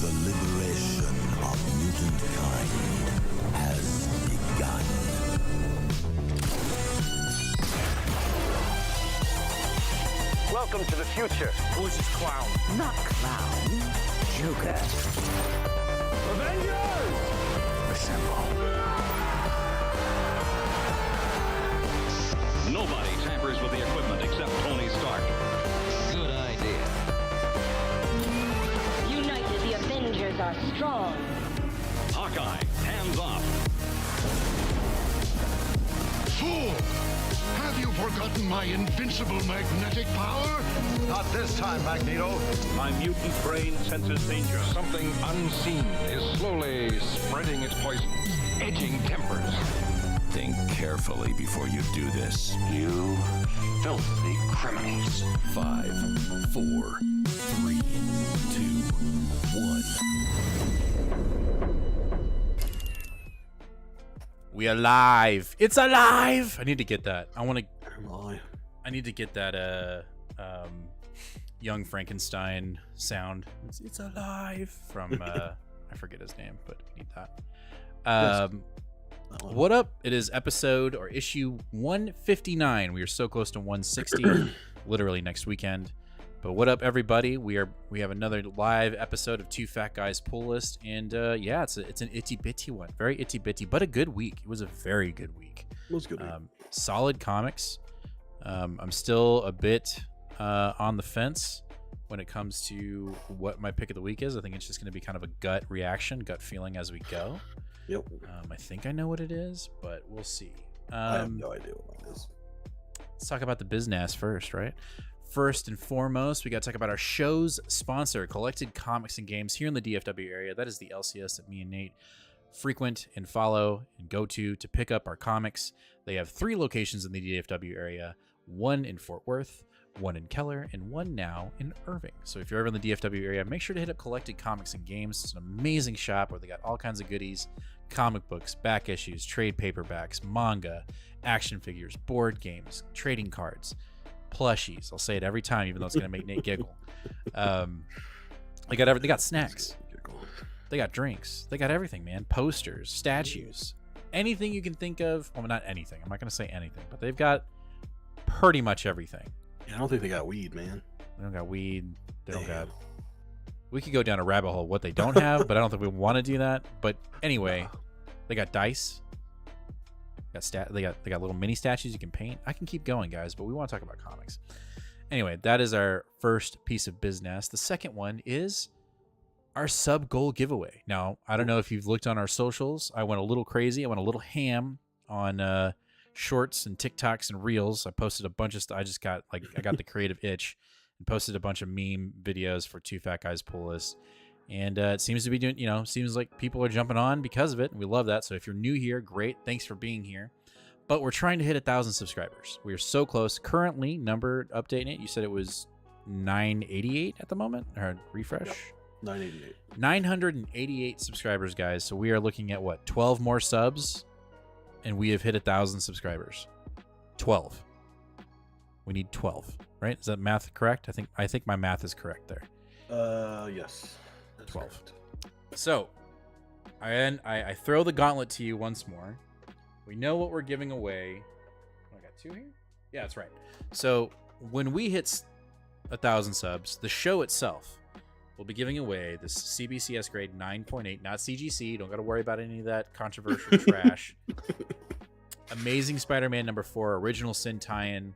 The liberation of mutant kind has begun. Welcome to the future. Voice is Clown. Not Clown. Joker. Avengers! Assemble. Nobody tampers with the equipment except Tony Stark. Good idea. United, the Avengers are strong. Hawkeye, hands off. Fool! Have you forgotten my invincible magnetic power? Not this time, Magneto. My mutant brain senses danger. Something unseen is slowly spreading its poison, edging tempers. Think carefully before you do this. You filthy criminals. 5, 4, 3, 2, 1. We alive. It's alive. I need to get that. I need to get that Young Frankenstein sound. It's alive from I forget his name, but I need that. What up? It is episode or issue 159. We are so close to 160, literally next weekend. But what up, everybody? We have another live episode of Two Fat Guys Pull List, and yeah, it's an itty bitty one, very itty bitty, but a good week. It was a very good week. It was good. Solid comics. I'm still a bit on the fence when it comes to what my pick of the week is. I think it's just going to be kind of a gut reaction, gut feeling as we go. Yep. I think I know what it is, but we'll see. I have no idea what mine is. Let's talk about the business first, right? First and foremost, we got to talk about our show's sponsor, Collected Comics and Games, here in the DFW area. That is the LCS that me and Nate frequent and follow and go to pick up our comics. They have 3 locations in the DFW area, 1 in Fort Worth, 1 in Keller, and 1 now in Irving. So if you're ever in the DFW area, make sure to hit up Collected Comics and Games. It's an amazing shop where they got all kinds of goodies, comic books, back issues, trade paperbacks, manga, action figures, board games, trading cards, plushies. I'll say it every time, even though it's going to make Nate giggle. They got everything. They got snacks. They got drinks. They got everything, man. Posters, statues, anything you can think of. Well, not anything. I'm not going to say anything, but they've got pretty much everything. Yeah, I don't think they got weed, man. They don't got weed. They don't got. We could go down a rabbit hole what they don't have, but I don't think we want to do that. But anyway, they got dice. They got little mini statues you can paint. I can keep going, guys, but we want to talk about comics. Anyway, that is our first piece of business. The second one is our sub goal giveaway. Now, I don't know if you've looked on our socials. I went a little crazy. I went a little ham on shorts and TikToks and reels. I posted a bunch of stuff. I got the creative itch and posted a bunch of meme videos for Two Fat Guys Pull List. And it seems to be doing, seems like people are jumping on because of it. And we love that. So if you're new here, great. Thanks for being here. But we're trying to hit 1,000 subscribers. We are so close. Currently, number updating it. You said it was 988 at the moment? Or refresh? Yep. 988. 988 subscribers, guys. So we are looking at what? 12 more subs? And we have hit 1,000 subscribers. 12. We need 12, right? Is that math correct? I think my math is correct there. Yes. 12. Correct. So, I throw the gauntlet to you once more. We know what we're giving away. I got 2 here? Yeah, that's right. So, when we hit 1,000 subs, the show itself will be giving away this CBCS grade 9.8, not CGC. Don't got to worry about any of that controversial trash. Amazing Spider-Man #4, Original Sin tie-in,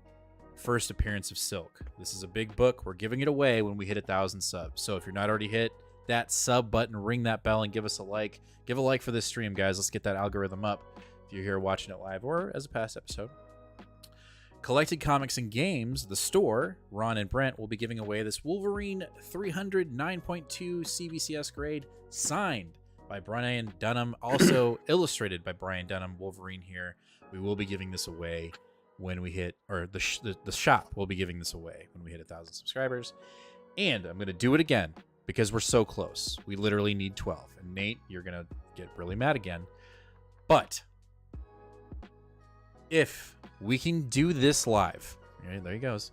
first appearance of Silk. This is a big book. We're giving it away when we hit 1,000 subs. So, if you're not already hit that sub button, ring that bell, and give us a like. Give a like for this stream, guys. Let's get that algorithm up if you're here watching it live or as a past episode. Collected Comics and Games, the store, Ron and Brent will be giving away this Wolverine 300 9.2 CBCS grade, signed by Brian Dunham, also illustrated by Brian Dunham, Wolverine here. We will be giving this away when we hit, or the shop will be giving this away when we hit 1,000 subscribers. And I'm going to do it again, because we're so close. We literally need 12. And Nate, you're going to get really mad again. But if we can do this live, right, there he goes.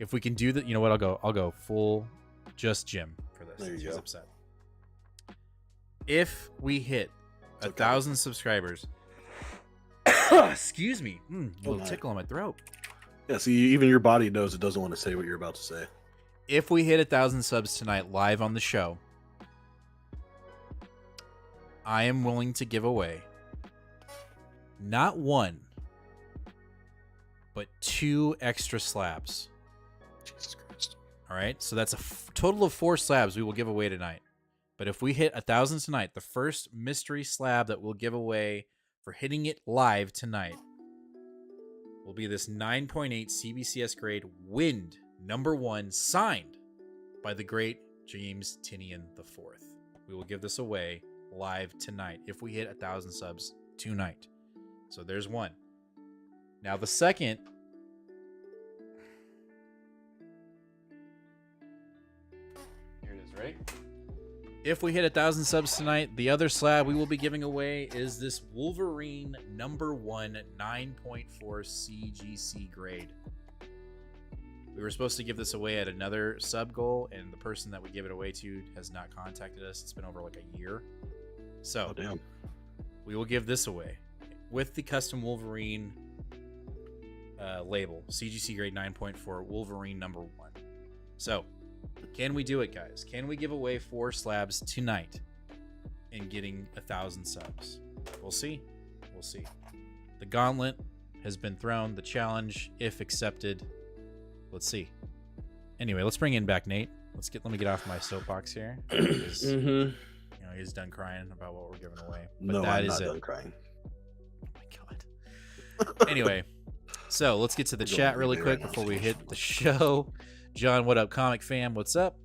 If we can do that, you know what? I'll go full just Jim for this. There you He's go. upset. If we hit 1,000 subscribers, excuse me, a little tickle on my throat. Yeah, see, even your body knows it doesn't want to say what you're about to say. If we hit 1,000 subs tonight live on the show, I am willing to give away not one, but 2 extra slabs. Jesus Christ. All right, so that's a total of 4 slabs we will give away tonight. But if we hit 1,000 tonight, the first mystery slab that we'll give away for hitting it live tonight will be this 9.8 CBCS grade Wind #1 signed by the great James Tinian IV. We will give this away live tonight if we hit 1,000 subs tonight. So there's one. Now the second, here it is, right? If we hit 1,000 subs tonight, the other slab we will be giving away is this Wolverine #1 9.4 CGC grade. We were supposed to give this away at another sub goal, and the person that we give it away to has not contacted us. It's been over like a year. So Oh, damn. we will give this away with the custom Wolverine label, CGC grade 9.4 Wolverine #1. So can we do it, guys? Can we give away 4 slabs tonight and getting 1,000 subs? We'll see. We'll see. The gauntlet has been thrown. The challenge, if accepted, let's see. Anyway, let's bring in back Nate. Let me get off my soapbox here. Mm-hmm. You know, he's done crying about what we're giving away. But No, that I'm is not it. done crying. Oh my god. Anyway, so let's get to the We're chat going really right quick now. before we hit the show. John, what up, comic fam? What's up?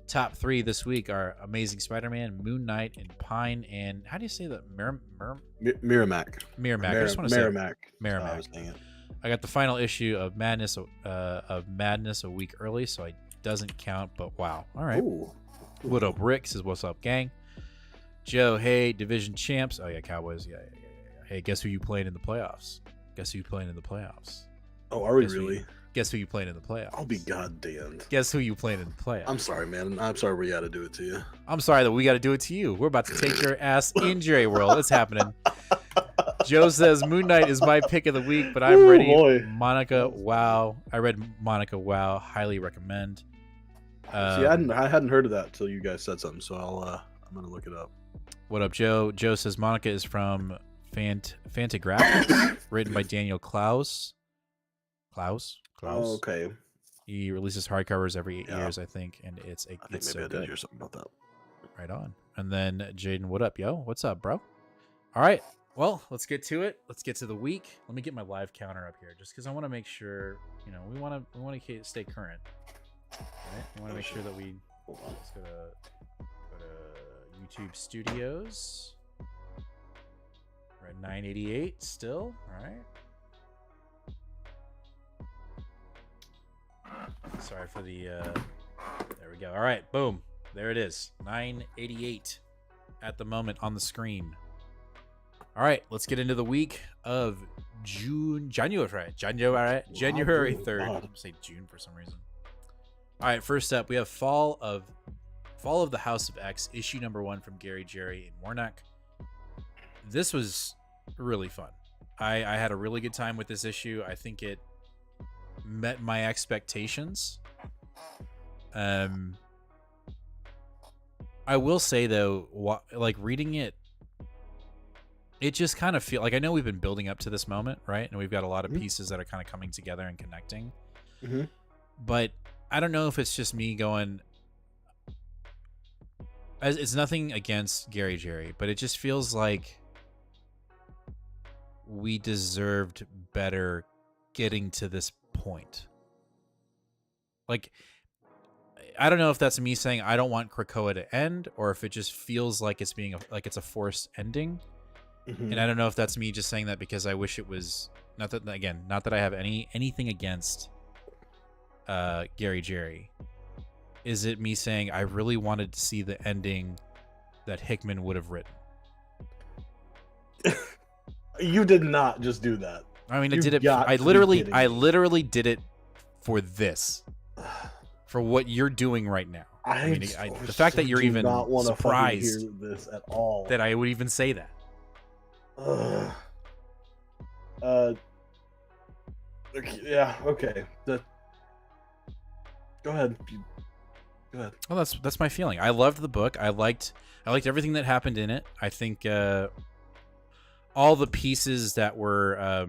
Top 3 this week are Amazing Spider-Man, Moon Knight, and Pine. And how do you say that? Miramax. Miramax. I just want to say Merrimack. Merrimack. I was saying it. I got the final issue of Madness a week early, so it doesn't count. But wow, all right. Ooh. What up, Rick? Says what's up, gang. Joe, hey, division champs. Oh yeah, Cowboys. Yeah. Hey, guess who you playing in the playoffs? Guess who you playing in the playoffs? Oh, are we Guess who really? you- Guess who you playing in the playoffs? I'll be goddamned. Guess who you playing in the playoffs? I'm sorry, man. I'm sorry we got to do it to you. I'm sorry that we got to do it to you. We're about to take your ass in Jerry World. It's happening. Joe says Moon Knight is my pick of the week, but I'm Ooh, ready. boy. Monica, wow. I read Monica, wow. Highly recommend. See, I hadn't heard of that until you guys said something, so I'm gonna look it up. What up, Joe? Joe says Monica is from Fantagraphics, written by Daniel Klaus. Klaus? Oh, okay. He releases hardcovers every 8 Yeah. years, I think, and it's I think it's maybe so I did good. hear something about that. Right on. And then Jaden, what up, yo? What's up, bro? All right. Well, let's get to it. Let's get to the week. Let me get my live counter up here, just because I want to make sure, we want to stay current. Right? We want to make sure that we. Hold on. Let's go to YouTube Studios. We're at 988 still. All right. Sorry for the. There we go. All right. Boom. There it is. 988 at the moment on the screen. All right. Let's get into the week of January 3rd. I'm gonna say June for some reason. All right. First up, we have Fall of the House of X, issue #1 from Gary, Jerry, and Warnock. This was really fun. I had a really good time with this issue. I think it met my expectations. I will say though, like reading it, it just kind of feel like, I know we've been building up to this moment, right? And we've got a lot of pieces that are kind of coming together and connecting. Mm-hmm. But I don't know if it's just me going. It's nothing against Gary Jerry, but it just feels like we deserved better getting to this point. Like, I don't know if that's me saying I don't want Krakoa to end, or if it just feels like it's being it's a forced ending. Mm-hmm. And I don't know if that's me just saying that because I wish it was not that I have anything against Gary Jerry. Is it me saying I really wanted to see the ending that Hickman would have written? You did not just do that. I mean, I You did it. got I to be literally kidding me. did it for this. for what you're doing right now. I mean, the fact that you're do even not wanna fucking surprised hear this at all. that I would even say that. Okay, yeah. Okay. Go ahead. Go ahead. Well, that's my feeling. I loved the book. I liked everything that happened in it. I think all the pieces that were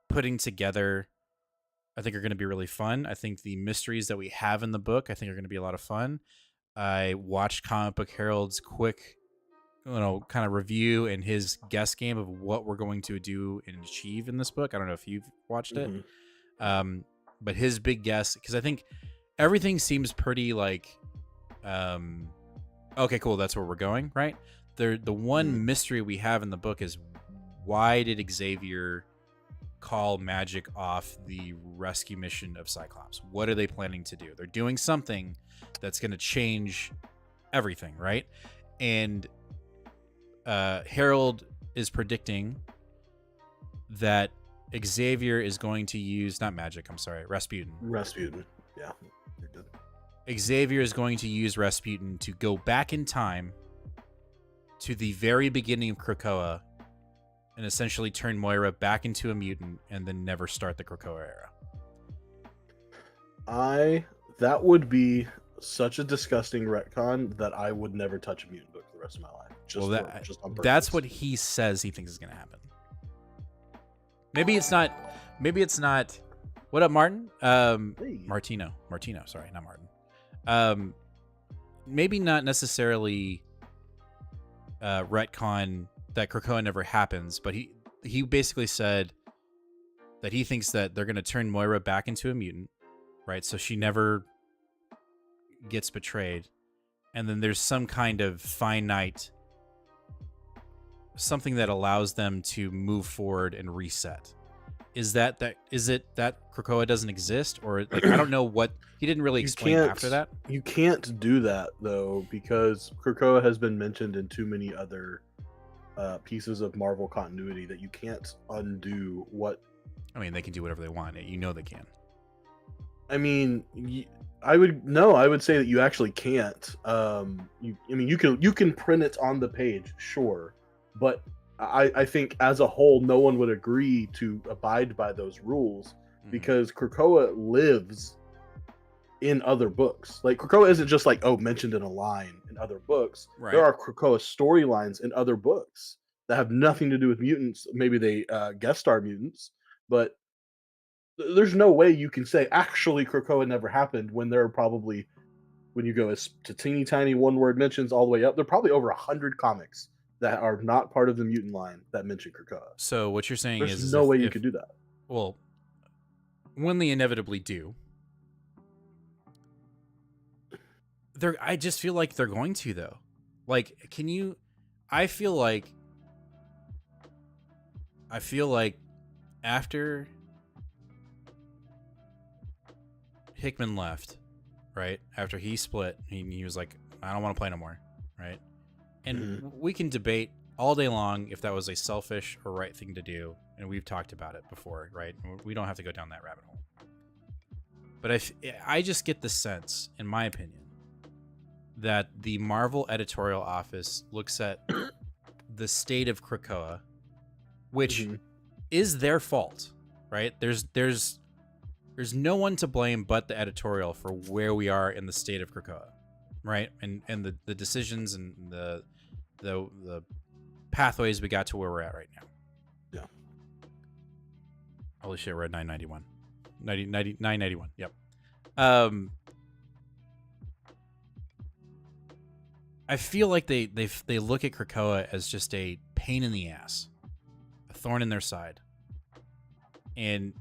putting together, I think, are going to be really fun. I think the mysteries that we have in the book, I think, are going to be a lot of fun. I watched Comic Book Herald's quick, kind of review and his guess game of what we're going to do and achieve in this book. I don't know if you've watched it, but his big guess, because I think everything seems pretty like, okay, cool, that's where we're going, right? The one mystery we have in the book is, why did Xavier call Magic off the rescue mission of Cyclops? What are they planning to do? They're doing something that's going to change everything, right? And Harold is predicting that Xavier is going to use, not magic, I'm sorry, Rasputin. Yeah, you're good. Xavier is going to use Rasputin to go back in time to the very beginning of Krakoa and essentially turn Moira back into a mutant and then never start the Krakoa era. That would be such a disgusting retcon that I would never touch a mutant book for the rest of my life. Just on purpose. That's what he says he thinks is going to happen. Maybe it's not. What up, Martin? Hey. Martino, sorry, not Martin. Maybe not necessarily retcon that Krakoa never happens, but he basically said that he thinks that they're going to turn Moira back into a mutant, right? So she never gets betrayed, and then there's some kind of finite something that allows them to move forward and reset. Is it that Krakoa doesn't exist, or like, I don't know what he didn't really explain after that. You can't do that though, because Krakoa has been mentioned in too many other pieces of Marvel continuity that you can't undo what. I mean, they can do whatever they want. You know they can. I mean, I would say that you actually can't. You can print it on the page, sure, but I think as a whole, no one would agree to abide by those rules because Krakoa lives in other books. Like, Krakoa isn't just like, mentioned in a line in other books. Right. There are Krakoa storylines in other books that have nothing to do with mutants. Maybe they guest star mutants, but there's no way you can say actually Krakoa never happened when there are probably, when you go to teeny tiny one-word mentions all the way up, there are probably over 100 comics that are not part of the mutant line that mention Krakoa. So what you're saying There's is no way you could do that. Well, when they inevitably do, I just feel like they're going to, though. Like, I feel like after Hickman left, right? After he split, he was like, I don't want to play no more, right? And we can debate all day long if that was a selfish or right thing to do, and we've talked about it before, right? We don't have to go down that rabbit hole. But I just get the sense, in my opinion, that the Marvel editorial office looks at the state of Krakoa, which is their fault, right? There's no one to blame but the editorial for where we are in the state of Krakoa, right? And the decisions and the pathways we got to where we're at right now. Yeah. Holy shit, we're at 991. 991. Yep. I feel like they look at Krakoa as just a pain in the ass, a thorn in their side. And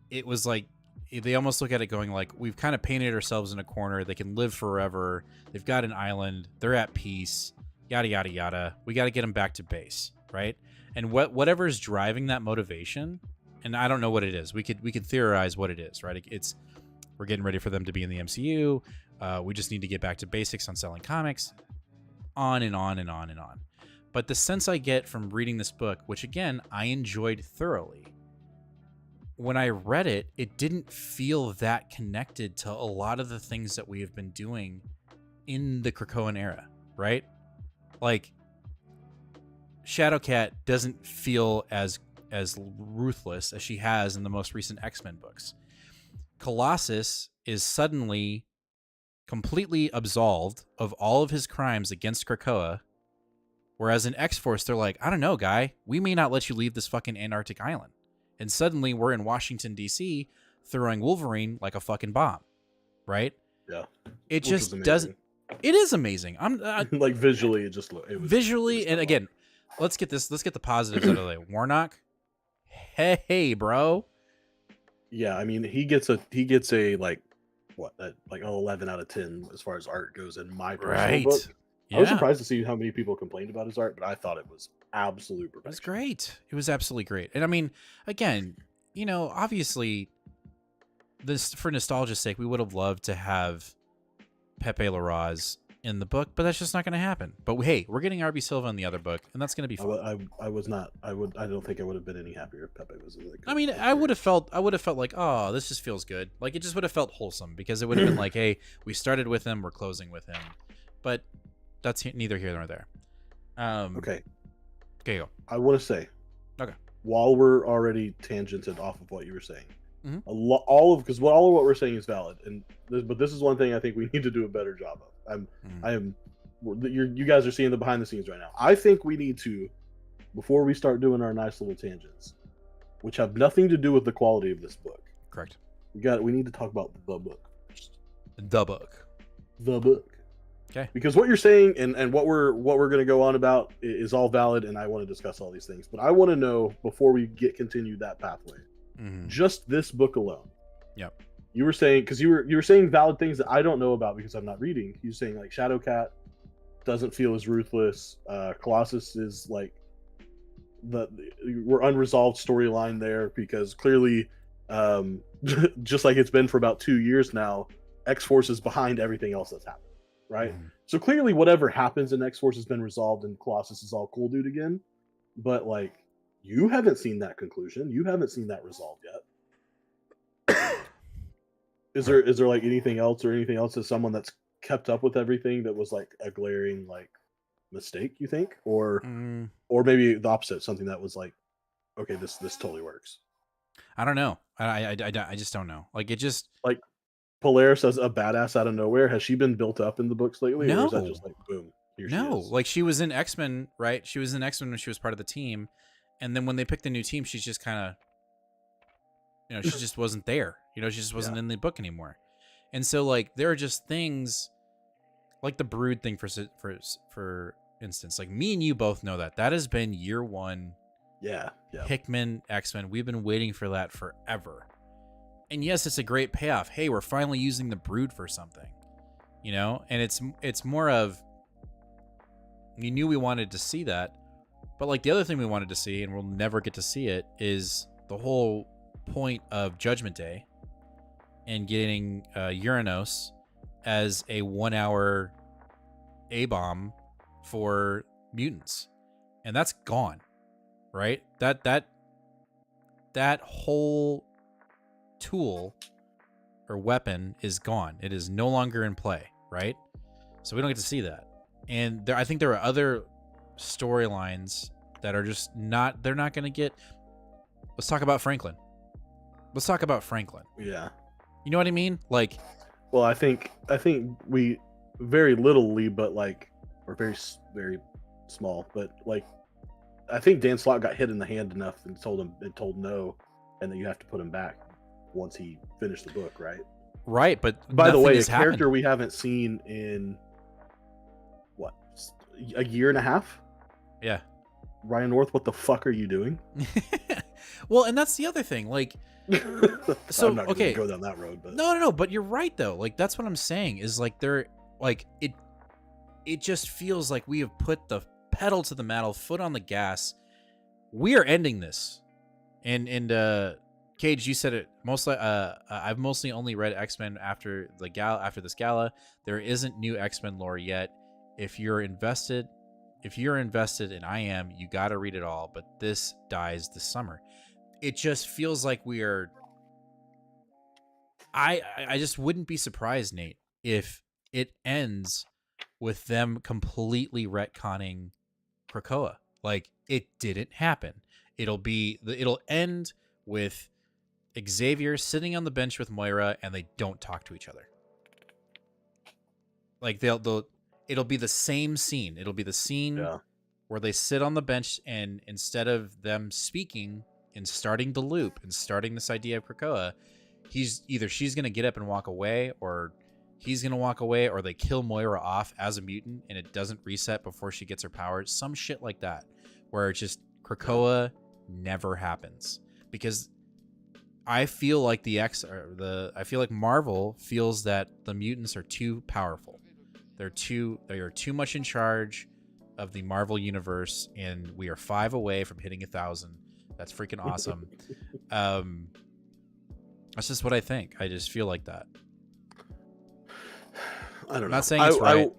it was like, they almost look at it going like, we've kind of painted ourselves in a corner. They can live forever. They've got an island. They're at peace. Yada, yada, yada. We got to get them back to base, right? And whatever's driving that motivation, and I don't know what it is. We could theorize what it is, right? We're getting ready for them to be in the MCU. We just need to get back to basics on selling comics. On and on and on and on. But the sense I get from reading this book, which again, I enjoyed thoroughly, when I read it, it didn't feel that connected to a lot of the things that we have been doing in the Krakoan era, right? Like, Shadowcat doesn't feel as ruthless as she has in the most recent X-Men books. Colossus is suddenly completely absolved of all of his crimes against Krakoa, whereas in X-Force, they're like, I don't know, guy, we may not let you leave this fucking Antarctic island. And suddenly we're in Washington, D.C., throwing Wolverine like a fucking bomb, right? Yeah. It just doesn't... It is amazing. Like, visually, it was visually, and again, let's get the positives out of the way. Warnock, hey, bro. Yeah, I mean, he gets a like what, like an 11 out of 10 as far as art goes in my personal book. Yeah. I was surprised to see how many people complained about his art, but I thought it was absolute perfection. It was great. It was absolutely great. And I mean, again, you know, obviously, this, for nostalgia's sake, we would have loved to have Pepe Larraz in the book, but that's just not going to happen. But hey, we're getting RB Silva in the other book, and that's going to be fun. I don't think I would have been any happier if Pepe was in the. I mean, I would have felt like, oh, this just feels good. Like, it just would have felt wholesome, because it would have been like, hey, we started with him, we're closing with him. But that's neither here nor there. Okay, go. I want to say, okay, while we're already tangented off of what you were saying, Mhm. all of what we're saying is valid, but this is one thing I think we need to do a better job of. You guys are seeing the behind the scenes right now. I think we need to, before we start doing our nice little tangents, which have nothing to do with the quality of this book. Correct. We need to talk about the book first. The book. Okay. Because what you're saying and what we're going to go on about is all valid, and I want to discuss all these things. But I want to know, before we continue that pathway, just this book alone. Yep. You were saying, because you were saying valid things that I don't know about because I'm not reading. You were saying like Shadowcat doesn't feel as ruthless. Colossus is like we're unresolved storyline there, because clearly, just like it's been for about 2 years now, X-Force is behind everything else that's happened, right? So clearly, whatever happens in X-Force has been resolved, and Colossus is all cool dude again. But like, you haven't seen that conclusion. You haven't seen that resolved yet. Is there like anything else as someone that's kept up with everything that was like a glaring like mistake, you think? Or maybe the opposite, something that was like, okay, this totally works. I don't know. I just don't know. Like, it just, like, Polaris as a badass out of nowhere. Has she been built up in the books lately? No. Or is that just like, boom, here she is? Like, she was in X-Men, right? She was in X-Men when she was part of the team. And then when they picked the new team, she's just kind of, you know, she just wasn't there. You know, she just wasn't in the book anymore. And so, like, there are just things like the Brood thing, for instance. Like, me and you both know that has been year one. Yeah. Hickman X-Men. We've been waiting for that forever. And yes, it's a great payoff. Hey, we're finally using the Brood for something, you know. And it's more of, we knew we wanted to see that, but like, the other thing we wanted to see, and we'll never get to see it, is the whole point of Judgment Day and getting Uranos as a 1 hour A-bomb for mutants, and that's gone, right? That whole tool or weapon is gone. It is no longer in play, right? So we don't get to see that. And I think there are other storylines that are just not, they're not going to get. Let's talk about Franklin. Yeah. You know what I mean? Like, well, I think we very littly, but like, or very, very small, but like, I think Dan Slott got hit in the hand enough and told no, and then you have to put him back once he finished the book, right? Right, but by the way, a character we haven't seen in what, a year and a half? Yeah. Ryan North, what the fuck are you doing? Well, and that's the other thing. Like, so I'm not gonna go down that road, but no, but you're right though. Like, that's what I'm saying is like, they're like, it just feels like we have put the pedal to the metal, foot on the gas. We are ending this, and Cage, you said it mostly. I've mostly only read X-Men after this gala. There isn't new X-Men lore yet. If you're invested, and I am, you got to read it all. But this dies this summer. it just feels like we are. I just wouldn't be surprised, Nate, if it ends with them completely retconning Krakoa. Like, it didn't happen. It'll end with Xavier sitting on the bench with Moira and they don't talk to each other. Like it'll be the same scene. It'll be the scene where they sit on the bench and instead of them speaking and starting the loop and starting this idea of Krakoa, she's going to get up and walk away, or he's going to walk away, or they kill Moira off as a mutant and it doesn't reset before she gets her powers. Some shit like that, where it's just Krakoa never happens. Because I feel like I feel like Marvel feels that the mutants are too powerful. They are too much in charge of the Marvel universe, and we are 5 away from hitting 1,000. That's freaking awesome. That's just what I think. I just feel like that. I don't know. I'm not saying it's right.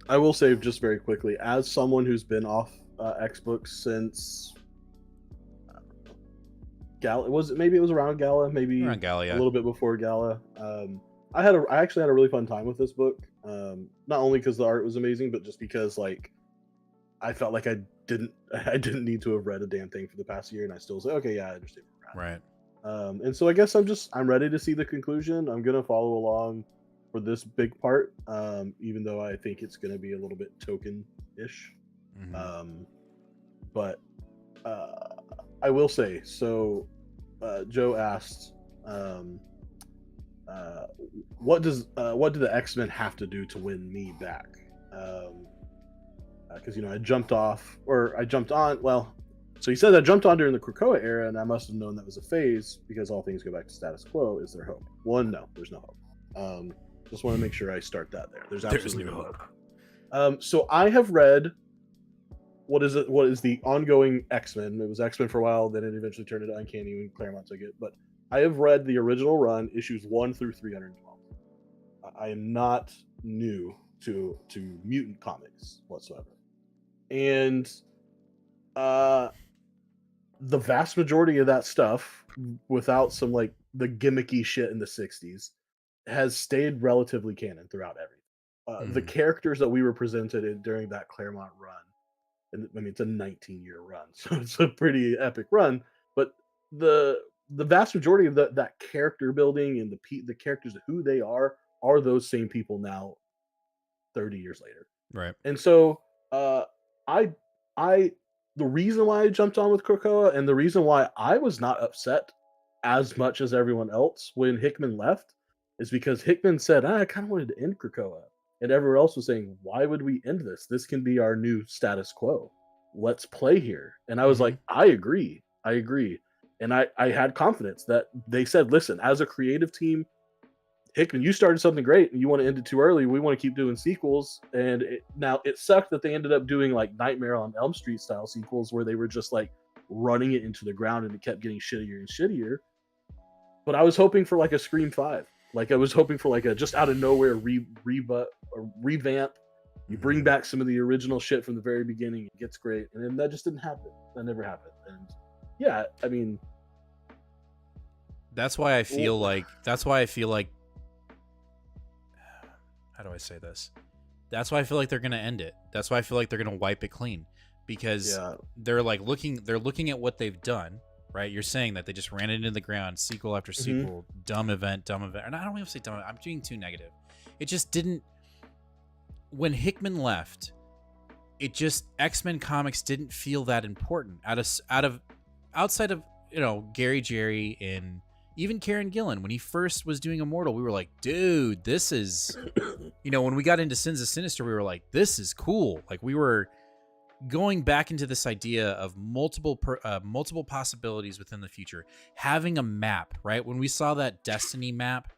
I will say just very quickly, as someone who's been off X-Books since Gala, maybe it was around Gala, maybe around Gala, yeah. A little bit before Gala. I actually had a really fun time with this book. Not only because the art was amazing, but just because like I felt like I didn't need to have read a damn thing for the past year, and I still say, okay, yeah, I understand where we're at. Right. And so I guess I'm ready to see the conclusion. I'm gonna follow along for this big part, even though I think it's gonna be a little bit token-ish. Mm-hmm. But I will say, so Joe asked, what do the X-Men have to do to win me back? Because I jumped off, or I jumped on. Well, so he said I jumped on during the Krakoa era, and I must have known that was a phase because all things go back to status quo. Is there hope? One, no, there's no hope. Just want to make sure I start that there. There's absolutely no hope. So I have read what is the ongoing X-Men. It was X-Men for a while, then it eventually turned into Uncanny when Claremont took it. But I have read the original run, issues 1 through 312. I am not new to mutant comics whatsoever, and the vast majority of that stuff, without some like the gimmicky shit in the 60s, has stayed relatively canon throughout everything. The characters that we were presented during that Claremont run, and I mean it's a 19-year run, so it's a pretty epic run, but the vast majority of that character building and the characters, who they are those same people now 30 years later. Right. And so the reason why I jumped on with Krakoa, and the reason why I was not upset as much as everyone else when Hickman left, is because Hickman said, I kind of wanted to end Krakoa. And everyone else was saying, why would we end this? This can be our new status quo. Let's play here. And I was like, I agree. And I had confidence that they said, listen, as a creative team, Hickman, you started something great and you want to end it too early. We want to keep doing sequels. And now it sucked that they ended up doing like Nightmare on Elm Street style sequels where they were just like running it into the ground and it kept getting shittier and shittier. But I was hoping for like a Scream 5. Like I was hoping for like a just out of nowhere revamp. You bring back some of the original shit from the very beginning. It gets great. And then that just didn't happen. That never happened. And yeah, I mean, that's why I feel like how do I say this? That's why I feel like they're gonna end it. That's why I feel like they're gonna wipe it clean, because they're looking at what they've done, right? You're saying that they just ran it into the ground, sequel after sequel, dumb event. And I don't even say dumb. I'm being too negative. It just didn't. When Hickman left, it just X-Men comics didn't feel that important. Outside of Gary Jerry and even Kieran Gillen, when he first was doing Immortal, we were like, dude, this is, when we got into Sins of Sinister, we were like, this is cool. Like we were going back into this idea of multiple possibilities within the future, having a map, right? When we saw that Destiny map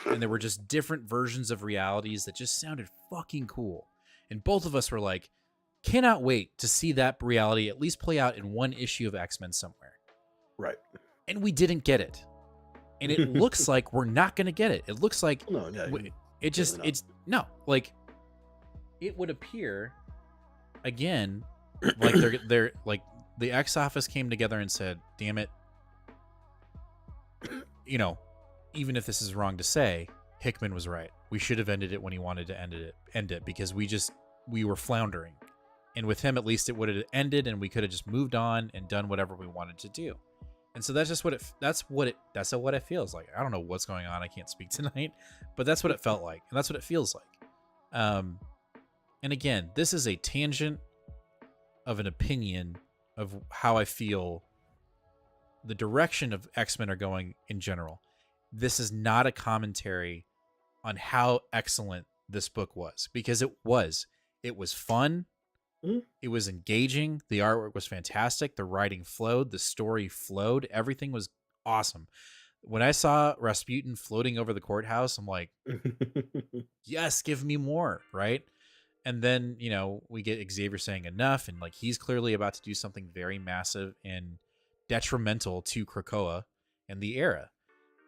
and there were just different versions of realities that just sounded fucking cool. And both of us were like, cannot wait to see that reality at least play out in one issue of X-Men somewhere. Right. And we didn't get it. And it looks like we're not going to get it. It looks like it would appear again like they're like the X office came together and said, damn it, you know, even if this is wrong to say, Hickman was right. We should have ended it when he wanted to end it because we were floundering. And with him, at least it would have ended and we could have just moved on and done whatever we wanted to do. And so that's just that's what it feels like. I don't know what's going on. I can't speak tonight, but that's what it felt like. And that's what it feels like. And again, this is a tangent of an opinion of how I feel the direction of X-Men are going in general. This is not a commentary on how excellent this book was, because it was fun. It was engaging. The artwork was fantastic. The writing flowed. The story flowed. Everything was awesome. When I saw Rasputin floating over the courthouse, I'm like, yes, give me more, right? And then, you know, we get Xavier saying enough, and like he's clearly about to do something very massive and detrimental to Krakoa and the era.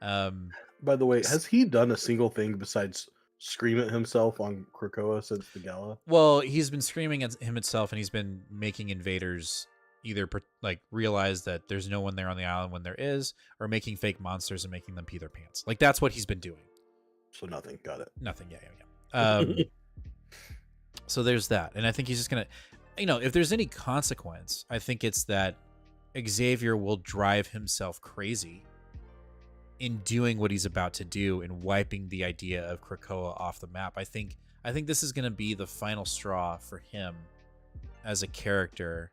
By the way, has he done a single thing besides scream at himself on Krakoa since the gala? Well, he's been screaming at himself, and he's been making invaders either like realize that there's no one there on the island when there is, or making fake monsters and making them pee their pants. Like that's what he's been doing. So nothing. Got it. Nothing. Yeah. So there's that, and I think he's just gonna, you know, if there's any consequence, I think it's that Xavier will drive himself crazy in doing what he's about to do and wiping the idea of Krakoa off the map. I think this is going to be the final straw for him as a character,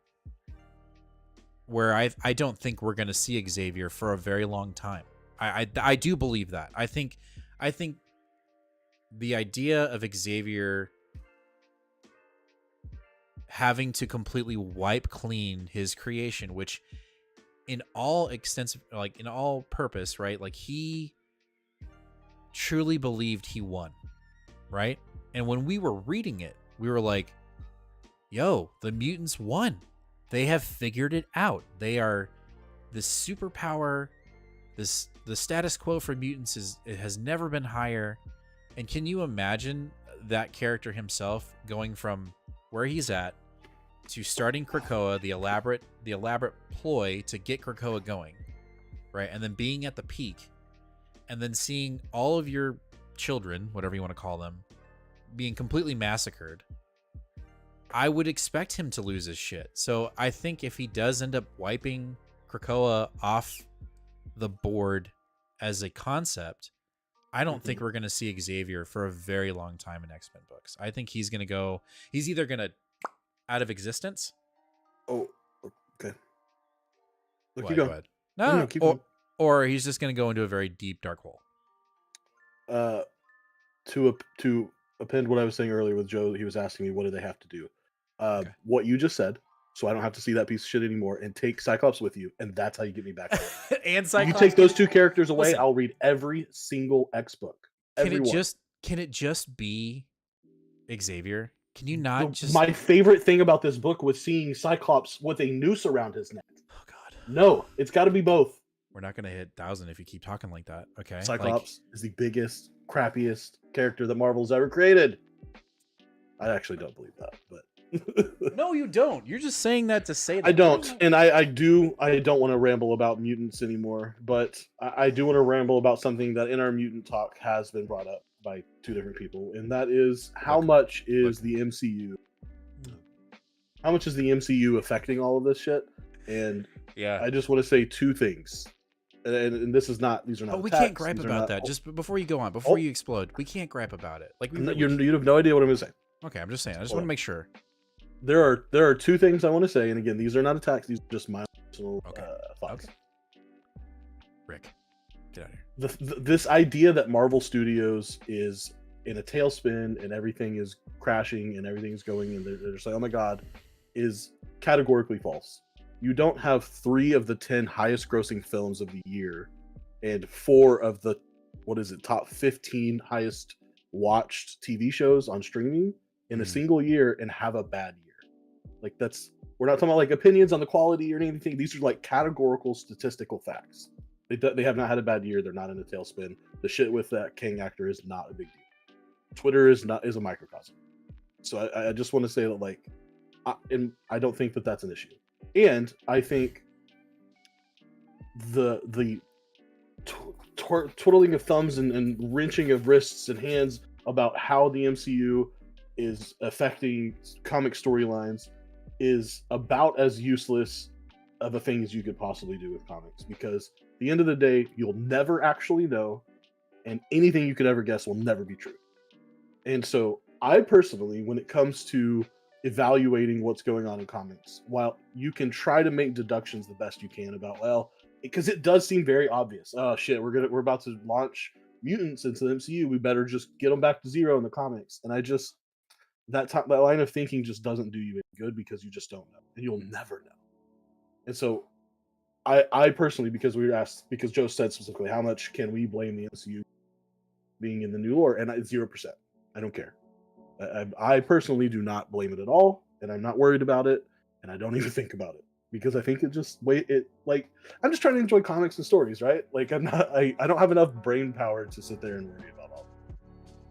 where I don't think we're going to see Xavier for a very long time. I do believe that. I think the idea of Xavier having to completely wipe clean his creation, which in all purpose, right? Like he truly believed he won, right? And when we were reading it, we were like, yo, the mutants won. They have figured it out. They are this superpower. The status quo for mutants has never been higher. And can you imagine that character himself going from where he's at to starting Krakoa, the elaborate ploy to get Krakoa going, right? And then being at the peak, and then seeing all of your children, whatever you want to call them, being completely massacred. I would expect him to lose his shit. So I think if he does end up wiping Krakoa off the board as a concept, I don't think we're going to see Xavier for a very long time in X-Men books. I think he's either going to out of existence. Oh, okay. Look, What, you go. ahead. No, keep going. Or he's just going to go into a very deep dark hole. To append what I was saying earlier with Joe, he was asking me what do they have to do. Okay. What you just said, so I don't have to see that piece of shit anymore, and take Cyclops with you, and that's how you get me back. And Cyclops, you take those two characters away, listen, I'll read every single X book. Can it just be Xavier? Can you not just... My favorite thing about this book was seeing Cyclops with a noose around his neck. Oh God. No, it's got to be both. We're not going to hit 1,000 if you keep talking like that. Okay. Cyclops is the biggest, crappiest character that Marvel's ever created. I actually don't believe that, but no, you don't. You're just saying that to say that. I don't, and I don't want to ramble about mutants anymore, but I do want to ramble about something that in our mutant talk has been brought up by two different people, and that is how much is the MCU affecting all of this shit? And yeah, I just want to say two things. And these are not. Oh, we attacks. can't gripe These are about not, that. Just before you go on, before you explode, we can't gripe about it. Like you have no idea what I'm going to say. Okay, I'm just saying. I just want to make sure. There are two things I want to say, and again, these are not attacks. These are just my personal thoughts. Okay. Rick, get out of here. This idea that Marvel Studios is in a tailspin and everything is crashing and everything's going, and they're just like, oh my god, is categorically false. You don't have 3 of the 10 highest grossing films of the year and 4 of the top 15 highest watched TV shows on streaming in a single year and have a bad year. Like we're not talking about like opinions on the quality or anything. These are like categorical statistical facts. They have not had a bad year. They're not in a tailspin. The shit with that King actor is not a big deal. Twitter is a microcosm. So I just want to say that like, I don't think that that's an issue. And I think the twiddling of thumbs and wrenching of wrists and hands about how the MCU is affecting comic storylines is about as useless of a thing as you could possibly do with comics, because at the end of the day, you'll never actually know, and anything you could ever guess will never be true. And so I personally, when it comes to evaluating what's going on in comics, while you can try to make deductions the best you can about, well, because it does seem very obvious. Oh shit, we're about to launch mutants into the MCU. We better just get them back to zero in the comics. And I just that line of thinking just doesn't do you any good, because you just don't know, and you'll never know. And so I personally, because we were asked, because Joe said specifically, how much can we blame the MCU being in the new lore? And 0%. I don't care. I personally do not blame it at all, and I'm not worried about it, and I don't even think about it, because I think I'm just trying to enjoy comics and stories, right? Like I don't have enough brain power to sit there and worry about all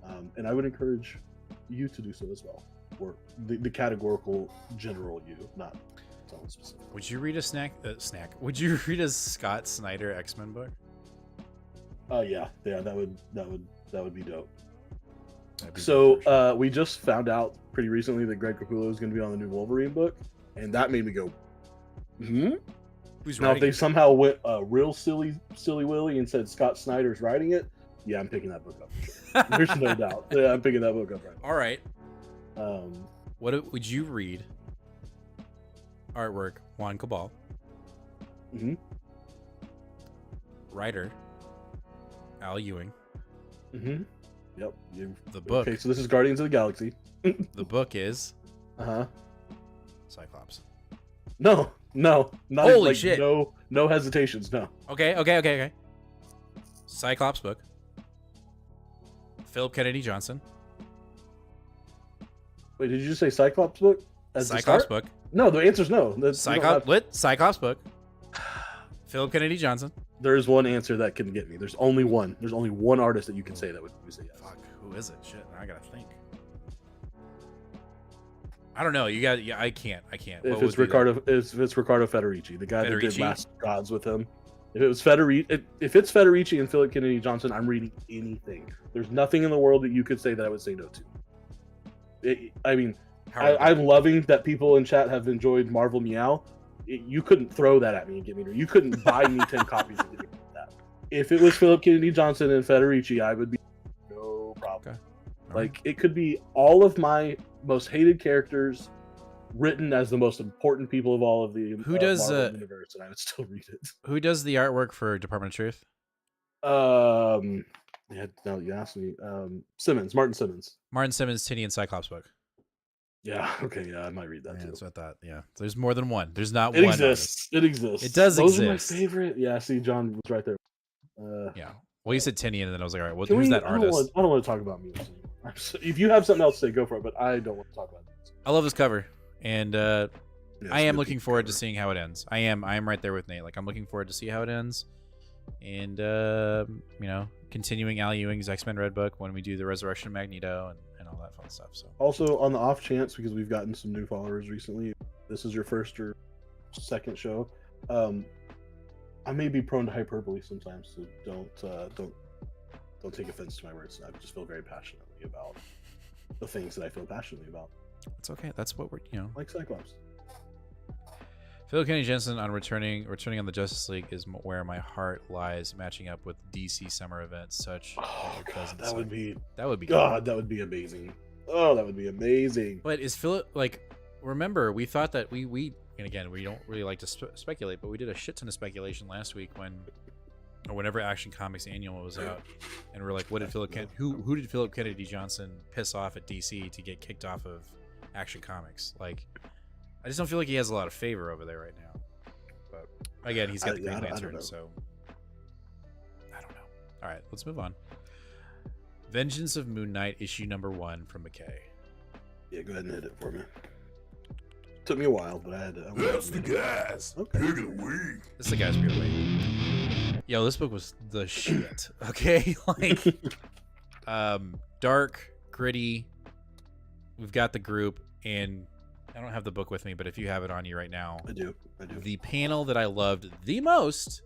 that. And I would encourage you to do so as well, or the categorical general you, not someone specific. Would you read a Would you read a Scott Snyder X-Men book? Yeah, that would be dope. So we just found out pretty recently that Greg Capullo is going to be on the new Wolverine book, and that made me go, Who's now if writing they it? somehow went real silly willy and said Scott Snyder's writing it, yeah, I'm picking that book up. There's no doubt. Yeah, I'm picking that book up right now. All right. What would you read? Artwork, Juan Cabal. Mm-hmm. Writer, Al Ewing. Mm-hmm. Yep. The book. Okay, so this is Guardians of the Galaxy. The book is Uh-huh. Cyclops. No, not Holy like, shit. No hesitations, no. Okay. Cyclops book. Philip Kennedy Johnson. Wait, did you just say Cyclops book? As the Cyclops start? book. No, the answer's no. Cyclops book. Philip Kennedy Johnson. There's one answer that can get me. There's only one. There's only one artist that you can say that would say yes. Fuck, who is it? Shit, now I gotta think. I don't know. I can't. If it's Ricardo Federici, the guy that did Last Gods with him. If it's Federici and Philip Kennedy Johnson, I'm reading anything. There's nothing in the world that you could say that I would say no to. I'm loving that people in chat have enjoyed Marvel Meow. You couldn't throw that at me and get me. You couldn't buy me 10 copies and get me that. If it was Philip Kennedy Johnson and Federici, I would be no problem. Okay. Like it could be all of my most hated characters written as the most important people of all of the Marvel universe, and I would still read it. Who does the artwork for Department of Truth? Yeah, now you asked me. Martin Simmons. Martin Simmons, Tinian Cyclops book. Yeah. Okay. Yeah, I might read that too. That's what I thought. Yeah. There's more than one. There's not It one. exists. It exists. It does Those exist. are my favorite. Yeah. See, John was right there. Yeah. Well, you said Tinian, and then I was like, all right, who's that I artist? don't want to talk about music anymore. If you have something else to say, go for it. But I don't want to talk about music. I love this cover, and I am looking forward to cover. seeing how it ends. I am right there with Nate. Like, I'm looking forward to see how it ends, and continuing Al Ewing's X-Men Red Book when we do the Resurrection of Magneto and all that fun stuff. So also, on the off chance, because we've gotten some new followers recently, this is your first or second show. I may be prone to hyperbole sometimes, so don't take offense to my words. I just feel very passionately about the things that I feel passionately about. it's okay. That's what we're Like Cyclops. Phil Kennedy Jensen on returning on the Justice League is where my heart lies, matching up with DC summer events such. That would be cool. That would be amazing. Oh, that would be amazing. But is Philip remember we thought that we and again we don't really like to speculate, but we did a shit ton of speculation last week whenever Action Comics Annual was out, and we're like, what did who did Philip Kennedy Johnson piss off at DC to get kicked off of Action Comics? Like, I just don't feel like he has a lot of favor over there right now. But again, he's got the Green Lantern, so I don't know. All right, let's move on. Vengeance of Moon Knight, issue number 1 from McKay. Yeah, go ahead and hit it for me. Took me a while, but I had to. That's the gas. Okay. Take it away. This is the guy's real way. Yo, this book was the shit. Okay, like, dark, gritty. We've got the group, and I don't have the book with me, but if you have it on you right now, I do. The panel that I loved the most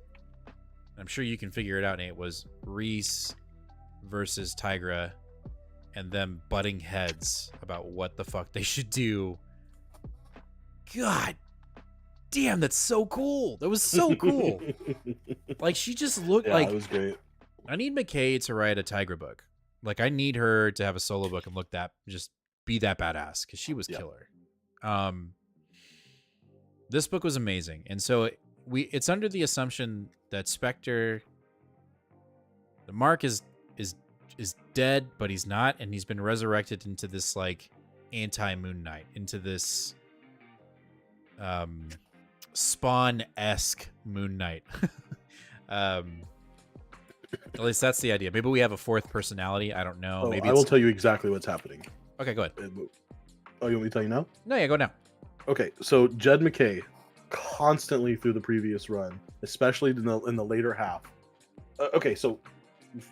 I'm sure you can figure it out, Nate, was Reese versus Tigra and them butting heads about what the fuck they should do. God damn, that's so cool. That was so cool. Like, she just looked like... it was great. I need McKay to write a Tigra book. Like, I need her to have a solo book and just be that badass, because she was killer. This book was amazing. And so it's under the assumption that Spectre... The Mark is dead, but he's not, and he's been resurrected into this, like, anti-Moon Knight, into this... Spawn-esque Moon Knight. At least that's the idea. Maybe we have a fourth personality. I don't know. Maybe I will tell you exactly what's happening. Okay, go ahead. Oh, you want me to tell you now? No, yeah, go now. Okay, so Jed McKay constantly through the previous run, especially in the later half. Okay, so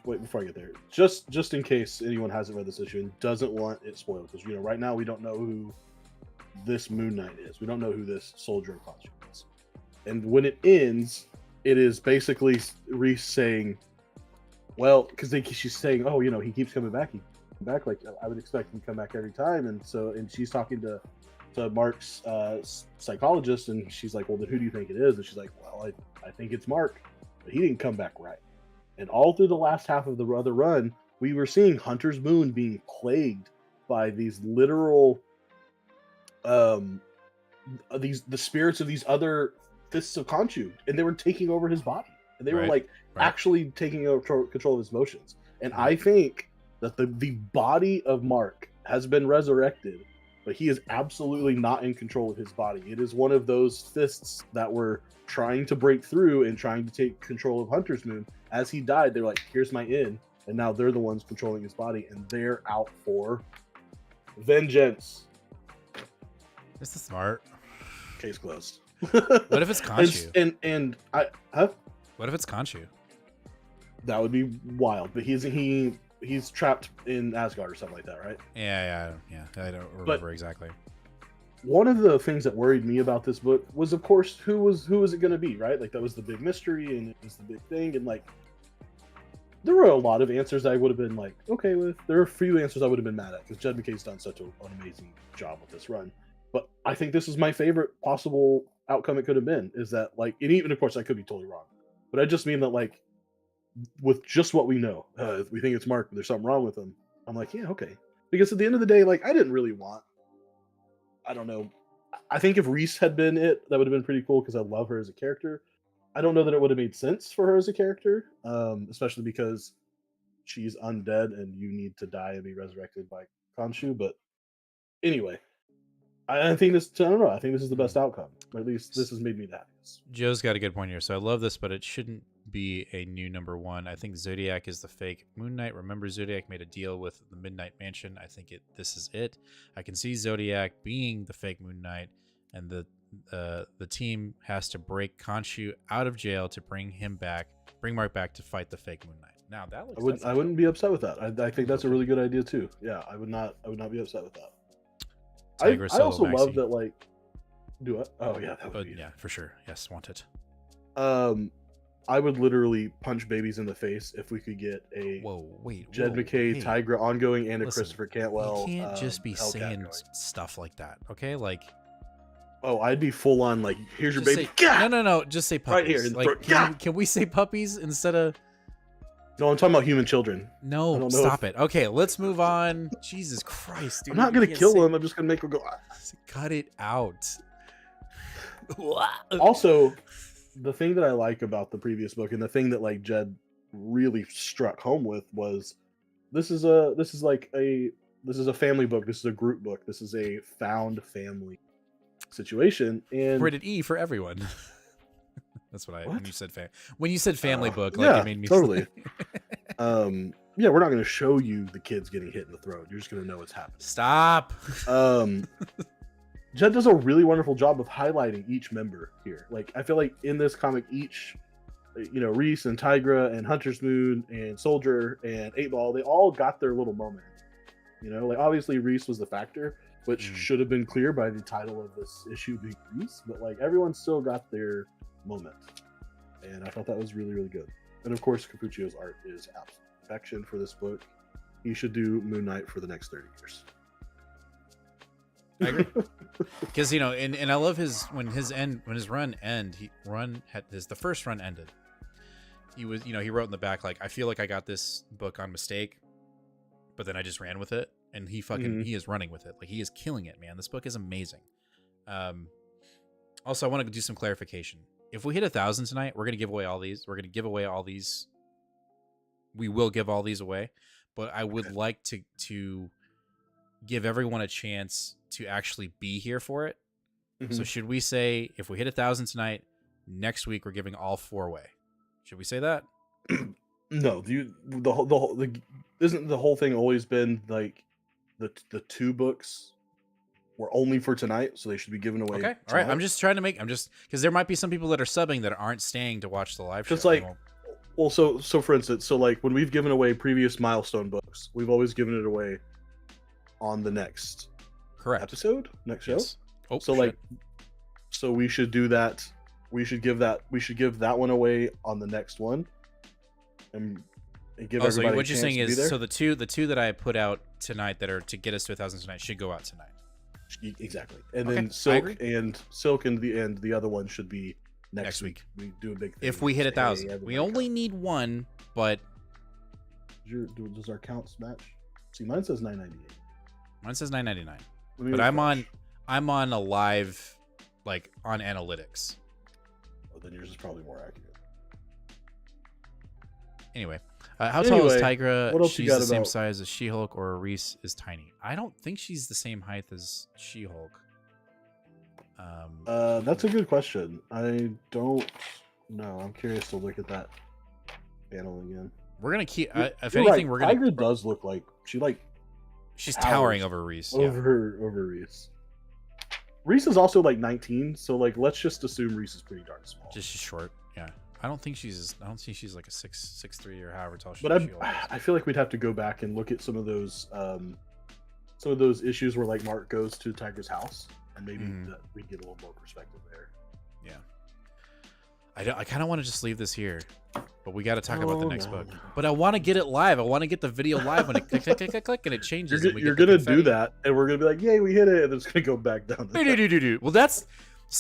wait before I get there. Just in case anyone hasn't read this issue and doesn't want it spoiled, because right now we don't know who this Moon Knight is. We don't know who this soldier of costume is. And when it ends, it is basically Reese saying, well, because she's saying, oh, he keeps coming back. He comes back, like I would expect him to come back every time. And she's talking to Mark's psychologist, and she's like, well, then who do you think it is? And she's like, well, I think it's Mark, but he didn't come back right. And all through the last half of the other run, we were seeing Hunter's Moon being plagued by these literal the spirits of these other fists of Khonshu, and they were taking over his body, and they were actually taking over control of his emotions. And I think that the body of Mark has been resurrected, but he is absolutely not in control of his body. It is one of those fists that were trying to break through and trying to take control of Hunter's Moon. As he died, they're like, here's my in, and now they're the ones controlling his body, and they're out for vengeance. This is smart. Case closed. What if it's Khonshu? And What if it's Khonshu? That would be wild. But he's trapped in Asgard or something like that, right? Yeah. I don't remember exactly. One of the things that worried me about this book was, of course, who was it going to be, right? Like, that was the big mystery, and it was the big thing, and like, there were a lot of answers I would have been like, okay with. There are a few answers I would have been mad at, because Jed McKay's done such an amazing job with this run. But I think this is my favorite possible outcome it could have been, is that, like, and even, of course, I could be totally wrong, but I just mean that, like, with just what we know, we think it's Mark, but there's something wrong with him. I'm like, yeah, okay. Because at the end of the day, like, I didn't really want, I don't know. I think if Reese had been it, that would have been pretty cool, because I love her as a character. I don't know that it would have made sense for her as a character, especially because she's undead and you need to die and be resurrected by Khonshu. But anyway, I think this, I don't know, I think this is the best outcome. Or at least this has made me the happiest. Joe's got a good point here. So I love this, but it shouldn't be a new number one. I think Zodiac is the fake Moon Knight. Remember, Zodiac made a deal with the Midnight Mansion. I think this is it. I can see Zodiac being the fake Moon Knight, and the team has to break Khonshu out of jail to bring Mark back to fight the fake Moon Knight. Now that looks. I wouldn't be upset with that. I think that's a really good idea too. Yeah, I would not be upset with that. I also love that, like, do it. Oh yeah, that would be yeah, for sure. Yes, want it. I would literally punch babies in the face if we could get a Jed McKay Tigra ongoing and a Christopher Cantwell. You can't just be saying stuff like that, okay? Like, oh, I'd be full on like, here's your baby. No, just say puppies. Right here. Like, can we say puppies instead of? No, I'm talking about human children. No, stop it. Okay, let's move on. Jesus Christ, dude. I'm not gonna kill him. I'm just gonna make him go. Cut it out. Also, the thing that I like about the previous book, and the thing that, like, Jed really struck home with, was this is a family book. This is a group book. This is a found family situation. And rated E for everyone. That's what when you said family book, like, it made me totally. Yeah, we're not going to show you the kids getting hit in the throat. You're just going to know what's happening. Stop. Jed does a really wonderful job of highlighting each member here. Like, I feel like in this comic, each, Reese and Tigra and Hunter's Moon and Soldier and 8-Ball, they all got their little moment. Like, obviously Reese was the factor, which should have been clear by the title of this issue being Reese, but, like, everyone still got their moment. and I thought that was really, really good. And of course, Capuccio's art is absolute perfection for this book. He should do Moon Knight for the next 30 years. I agree. Because and I love when his run the first run ended. He was he wrote in the back like, I feel like I got this book on mistake, but then I just ran with it, and he is running with it. Like, he is killing it, man. This book is amazing. Also, I want to do some clarification. If we hit 1,000 tonight, we're gonna give away all these. We're gonna give away all these. We will give all these away, but I would like to give everyone a chance to actually be here for it. So should we say, if we hit 1,000 tonight, next week we're giving all 4 away? Should we say that? No, isn't the whole thing always been like the 2 books were only for tonight, so they should be given away. Okay, all right. I'm just trying to because there might be some people that are subbing that aren't staying to watch the live show. Just like, well, so for instance, so like when we've given away previous milestone books, we've always given it away on the next episode, next show. Oh, so like, so we should do that. We should give that one away on the next one, and give everybody. So what a you're chance saying to be is, there. so the two that I put out tonight that are to get us to 1,000 tonight should go out tonight. Exactly, and Okay, then Silk and the other one should be next week. We do a big thing. If we hit Say, 1,000, hey, we only need one, but does our counts match? See, mine says 998. mine says 9.99. But I'm on a live, like on analytics. Oh, then yours is probably more accurate. Anyway, how tall is Anyway, Tigra? what else you She's got the same about- size as She-Hulk, or Reese is tiny. I don't think she's the same height as She-Hulk. That's a good question. I don't know. I'm curious to look at that panel again. We're gonna keep. If You're anything, right. we're gonna. Tigra does look like She's towers towering over Reese. Yeah. over Reese. Reese is also like 19, so like let's just assume Reese is pretty darn small. Just short. Yeah. I don't think she's like a 6'3" or however tall she But is. I feel like we'd have to go back and look at some of those issues where like Mark goes to Tiger's house, and maybe we'd get a little more perspective there. Yeah. I kind of want to just leave this here, but we got to talk about the next book. But I want to get it live. I want to get the video live when it click, click, click, click, click, and it changes. You're gonna do that, and we're gonna be like, "Yay, we hit it!" And it's gonna go back down. Well, that's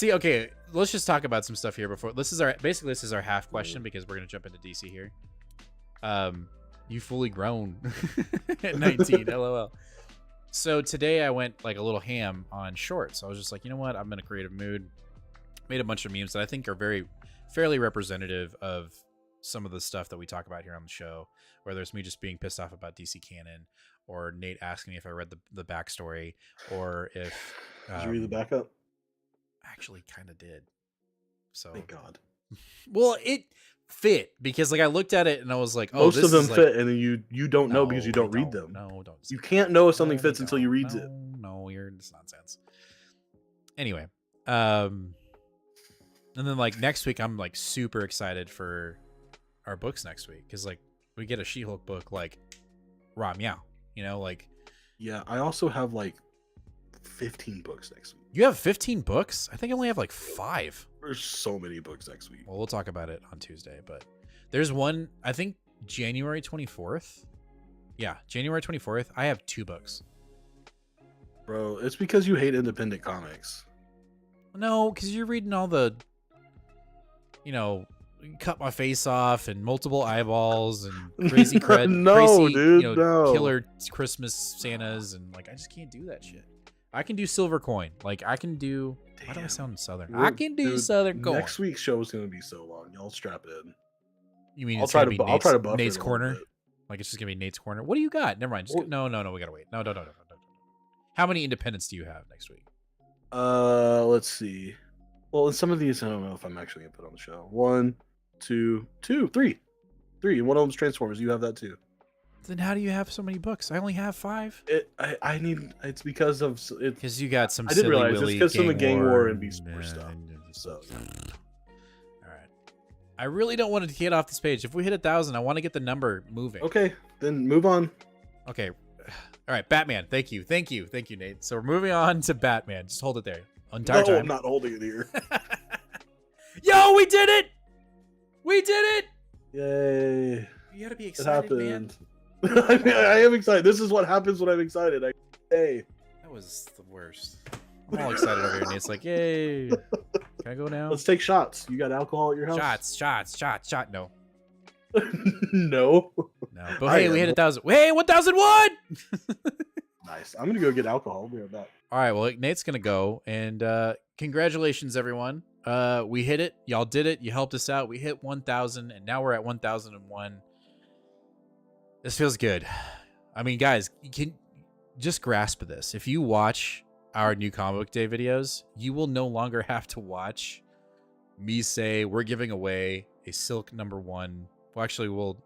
okay. Let's just talk about some stuff here before. This is our half question because we're gonna jump into DC here. You fully grown at 19, lol. So today I went like a little ham on shorts. I was just like, you know what? I'm in a creative mood. Made a bunch of memes that I think are fairly representative of some of the stuff that we talk about here on the show, whether it's me just being pissed off about DC canon, or Nate asking me if I read the backstory, or if Did you read the backup? Actually kind of did. So Thank God. Well, it fit because like I looked at it and I was like, oh, Most this of them is like, fit, and then you don't know because you don't read them. No, don't. You can't know if something fits until you read it. No, you're this nonsense. Anyway, and then like next week, I'm like super excited for our books next week because like we get a She-Hulk book like raw meow, like. Yeah, I also have like 15 books next week. You have 15 books? I think I only have like 5. There's so many books next week. Well, we'll talk about it on Tuesday, but there's one, I think January 24th. Yeah, January 24th. I have 2 books. Bro, it's because you hate independent comics. No, because you're reading all the, cut my face off and multiple eyeballs and crazy crazy, dude, no. killer Christmas Santas, and like I just can't do that shit. I can do silver coin. Like I can do. Damn. Why do I sound southern? I can do southern coin. Next week's show is gonna be so long. Y'all strap in. You mean I'll it's try gonna to be I'll try to buffer Nate's it a little corner? bit. Like it's just gonna be Nate's corner. What do you got? Never mind. No. We gotta wait. No. How many independents do you have next week? Let's see. Well, in some of these, I don't know if I'm actually gonna put on the show. 1, 2, 3. And one of them's Transformers. You have that too. Then how do you have so many books? I only have 5. I need. It's because of it. Because you got some. I didn't silly realize it's willy because some of Gang War and Beast yeah, Wars stuff. So all right. I really don't want to get off this page. If we hit 1,000, I want to get the number moving. okay, then move on. Okay. All right, Batman. Thank you, Nate. So we're moving on to Batman. Just hold it there. Entire No, time. I'm not holding it here. Yo, we did it! We did it! Yay! You gotta be It excited, man. happened. I am excited. This is what happens when I'm excited. Hey. That was the worst. I'm all excited over here, and it's like, yay! Can I go now? Let's take shots. You got alcohol at your house? Shot. No. No. No. But hey, we hit 1,000. Hey, 1,001! Nice. I'm gonna go get alcohol. I'll be right back. All right, well, Nate's gonna go, and congratulations, everyone. We hit it. Y'all did it. You helped us out. We hit 1,000, and now we're at 1,001. This feels good. I mean, guys, you can just grasp this. If you watch our new comic book day videos, you will no longer have to watch me say we're giving away a Silk #1. Well, actually, we'll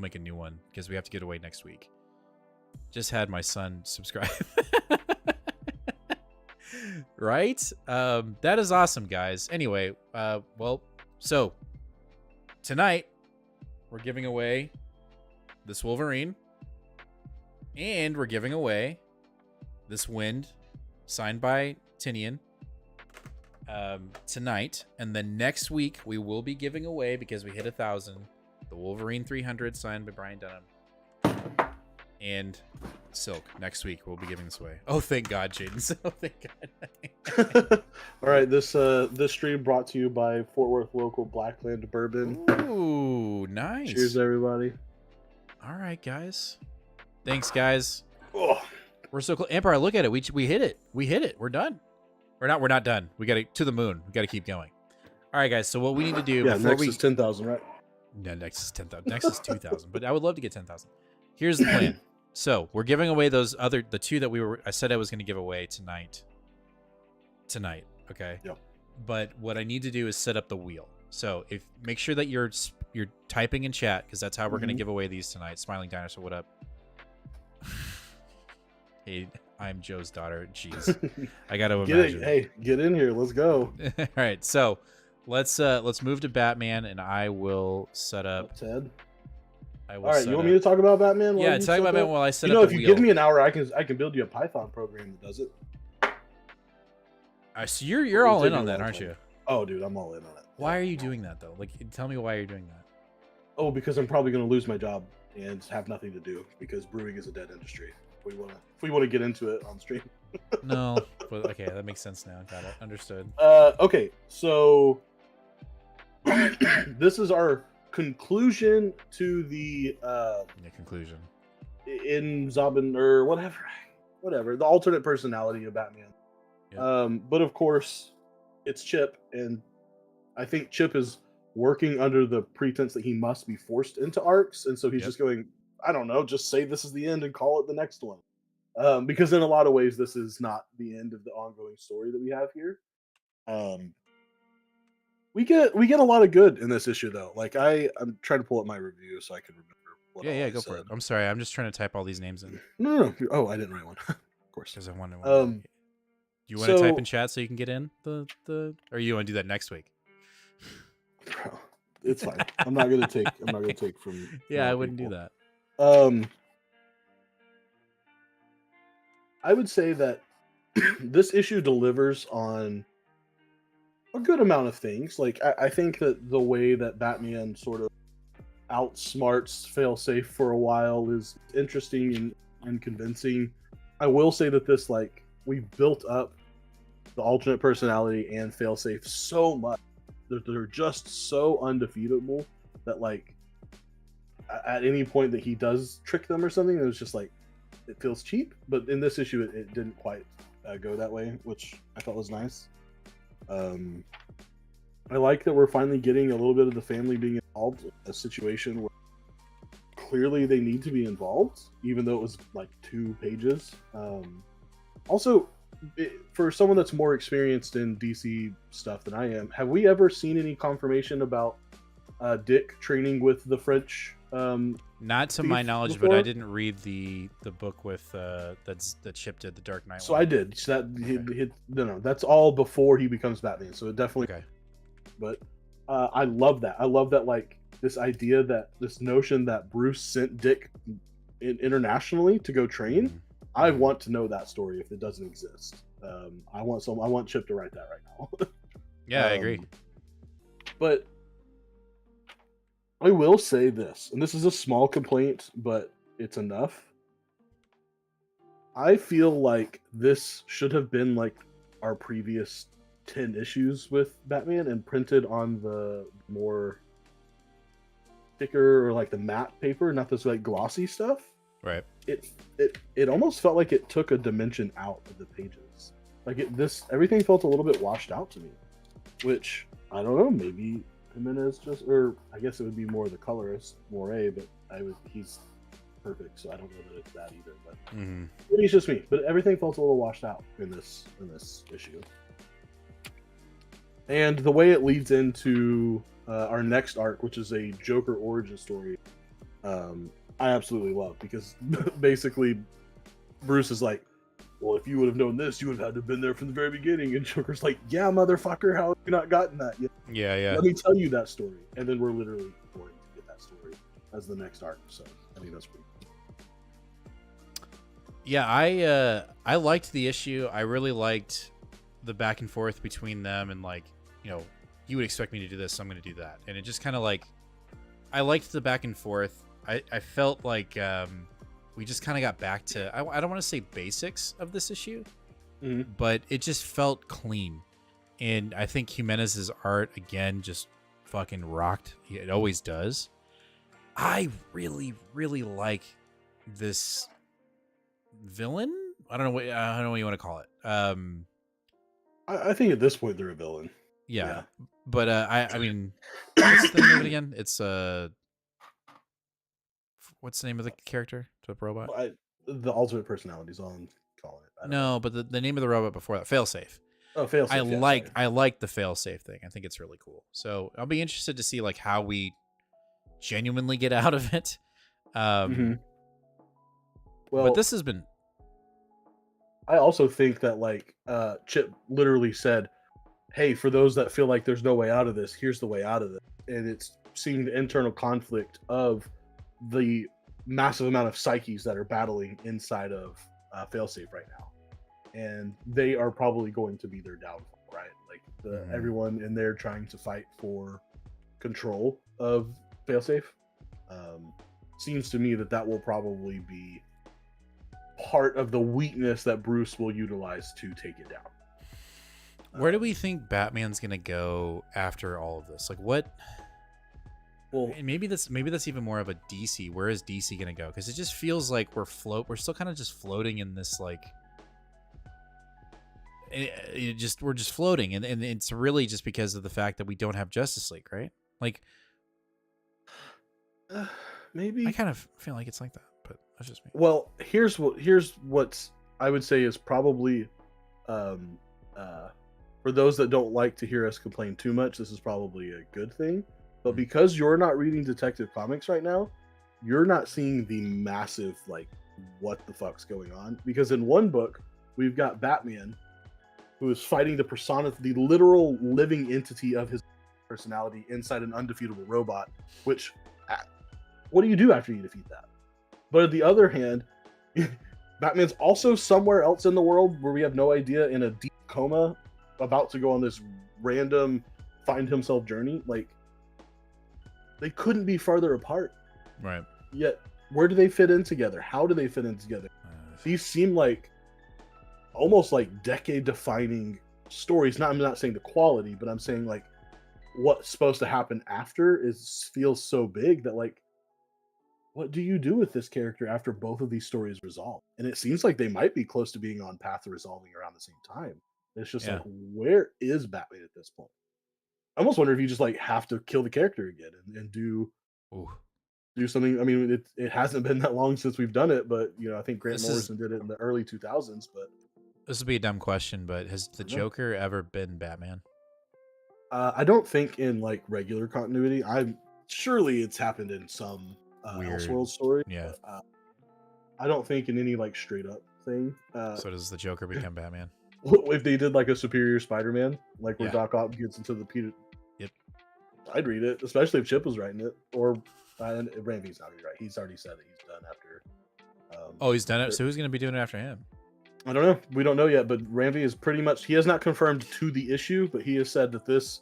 make a new one because we have to get away next week. Just had my son subscribe. Right? That is awesome, guys. Anyway, so tonight we're giving away this Wolverine, and we're giving away this Wind signed by Tinian tonight. And then next week we will be giving away, because we hit 1,000, the Wolverine 300 signed by Brian Dunham. And Silk. Next week we'll be giving this away. Oh, thank God, Jaden. Oh, thank God. All right, this stream brought to you by Fort Worth local Blackland bourbon. Ooh, nice. Cheers, everybody. All right, guys. Thanks, guys. Oh. We're so close. Empire, look at it. We hit it. We hit it. We're done. We're not done. We got to the moon. We got to keep going. All right, guys. So what we need to do before next is 10,000, right? No, next is 10,000. Next is 2,000. But I would love to get 10,000. Here's the plan. So we're giving away the two that I said I was going to give away tonight. Okay. Yep. But what I need to do is set up the wheel. So make sure that you're typing in chat, because that's how we're going to give away these tonight. Smiling Dinosaur, what up? Hey, I'm Joe's daughter. Jeez, I got to imagine. Hey, get in here. Let's go. All right, so let's move to Batman, and I will set up. Ted. I will. All right, you want me to talk about Batman? Yeah, talk about Batman while I set up. If you give me an hour, I can build you a Python program that does it. So you're all in on that, aren't you? Oh, dude, I'm all in on it. Why are you doing that though? Like, tell me why you're doing that. Oh, because I'm probably going to lose my job and have nothing to do, because brewing is a dead industry. If we want to get into it on stream. No, but okay, that makes sense now. Got it. Understood. Okay, so this is our conclusion to the conclusion in Zobin or whatever the alternate personality of Batman. Yep. But of course, it's Chip, and I think Chip is working under the pretense that he must be forced into arcs, and so he's just going, I don't know, just say this is the end and call it the next one. Because in a lot of ways, this is not the end of the ongoing story that we have here. We get a lot of good in this issue, though. Like I'm trying to pull up my review so I can remember. What yeah, go for it. I'm sorry, I'm just trying to type all these names in. No. Oh, I didn't write one. Of course, because I wanted one. You want to type in chat so you can get in or you want to do that next week? Bro, it's fine. I'm not gonna take from. Yeah, I wouldn't do that. I would say that this issue delivers on a good amount of things. Like, I think that the way that Batman sort of outsmarts Failsafe for a while is interesting and convincing. I will say that this, like, we've built up the alternate personality and Failsafe so much that they're just so undefeatable that, like, at any point that he does trick them or something, it was just like, it feels cheap. But in this issue, it didn't quite go that way, which I thought was nice. I like that we're finally getting a little bit of the family being involved in a situation where clearly they need to be involved, even though it was like 2 pages. Also, for someone that's more experienced in DC stuff than I am, have we ever seen any confirmation about Dick training with the French? Not to my knowledge, before? But I didn't read the book with that Chip did, the Dark Knight. So one. I did. So no, that's all before he becomes Batman. So it definitely. Okay. But I love that. I love that, like, this idea, that this notion that Bruce sent Dick internationally to go train. Mm-hmm. I want to know that story if it doesn't exist. I want Chip to write that right now. Yeah, I agree. But I will say this, and this is a small complaint, but it's enough. I feel like this should have been like our previous 10 issues with Batman and printed on the more thicker or like the matte paper, not this like glossy stuff. Right. It almost felt like it took a dimension out of the pages. Like everything felt a little bit washed out to me, which I don't know, maybe Jimenez just, or I guess it would be more the colorist, Moray, but he's perfect, so I don't know that it's that either. But maybe it's just me. But everything felt a little washed out in this issue. And the way it leads into our next arc, which is a Joker origin story, I absolutely love, because basically Bruce is like, well, if you would have known this, you would have had to have been there from the very beginning. And Joker's like, yeah, motherfucker, how have you not gotten that yet? Yeah. Let me tell you that story. And then we're literally going to get that story as the next arc. So I think that's pretty cool. Yeah, I liked the issue. I really liked the back and forth between them, and like, you know, you would expect me to do this, so I'm going to do that. And it just kind of like, I liked the back and forth. I felt like we just kind of got back to, I don't want to say basics of this issue, but it just felt clean. And I think Jimenez's art, again, just fucking rocked. It always does. I really, really like this villain. I don't know what you want to call it. I think at this point they're a villain. Yeah. But I mean, what's the name of it again? It's what's the name of the character? The robot? The alternate personalities, I'll call it. No, but the name of the robot before that, Failsafe. Oh, Failsafe. I like the Failsafe thing. I think it's really cool. So I'll be interested to see like how we genuinely get out of it. Well, but this has been. I also think that like Chip literally said, "Hey, for those that feel like there's no way out of this, here's the way out of it," and it's seeing the internal conflict of the massive amount of psyches that are battling inside of Failsafe right now, and they are probably going to be their downfall, right? Like everyone in there trying to fight for control of Failsafe. Seems to me that will probably be part of the weakness that Bruce will utilize to take it down. Where do we think Batman's gonna go after all of this? Like what? Well, maybe that's even more of a DC. Where is DC gonna go? Because it just feels like we're still kind of just floating in this like. We're just floating, and it's really just because of the fact that we don't have Justice League, right? Like, maybe I kind of feel like it's like that, but that's just me. Well, here's what's I would say is probably, for those that don't like to hear us complain too much, this is probably a good thing. But because you're not reading Detective Comics right now, you're not seeing the massive like what the fuck's going on. Because in one book, we've got Batman, who is fighting the literal living entity of his personality inside an undefeatable robot. Which, what do you do after you defeat that? But on the other hand, Batman's also somewhere else in the world where we have no idea, in a deep coma, about to go on this random find himself journey. Like, they couldn't be farther apart. Right. Yet, where do they fit in together? How do they fit in together? These seem like almost like decade-defining stories. I'm not saying the quality, but I'm saying like what's supposed to happen after feels so big that like, what do you do with this character after both of these stories resolve? And it seems like they might be close to being on path to resolving around the same time. It's just like, where is Batman at this point? I almost wonder if you just like have to kill the character again and do something. I mean, it hasn't been that long since we've done it, but you know, I think Grant Morrison did it in the early 2000s. But this would be a dumb question, but has the Joker ever been Batman? I don't think in like regular continuity. Surely it's happened in some Elseworld story. Yeah. But, I don't think in any like straight up thing. So does the Joker become Batman? If they did like a Superior Spider-Man, like where Doc Ock gets into the Peter. Yep. I'd read it, especially if Chip was writing it, or Raimi's not gonna write. He's already said that he's done after. He's done it. So who's gonna be doing it after him? I don't know. We don't know yet, but Raimi is pretty much. He has not confirmed to the issue, but he has said that this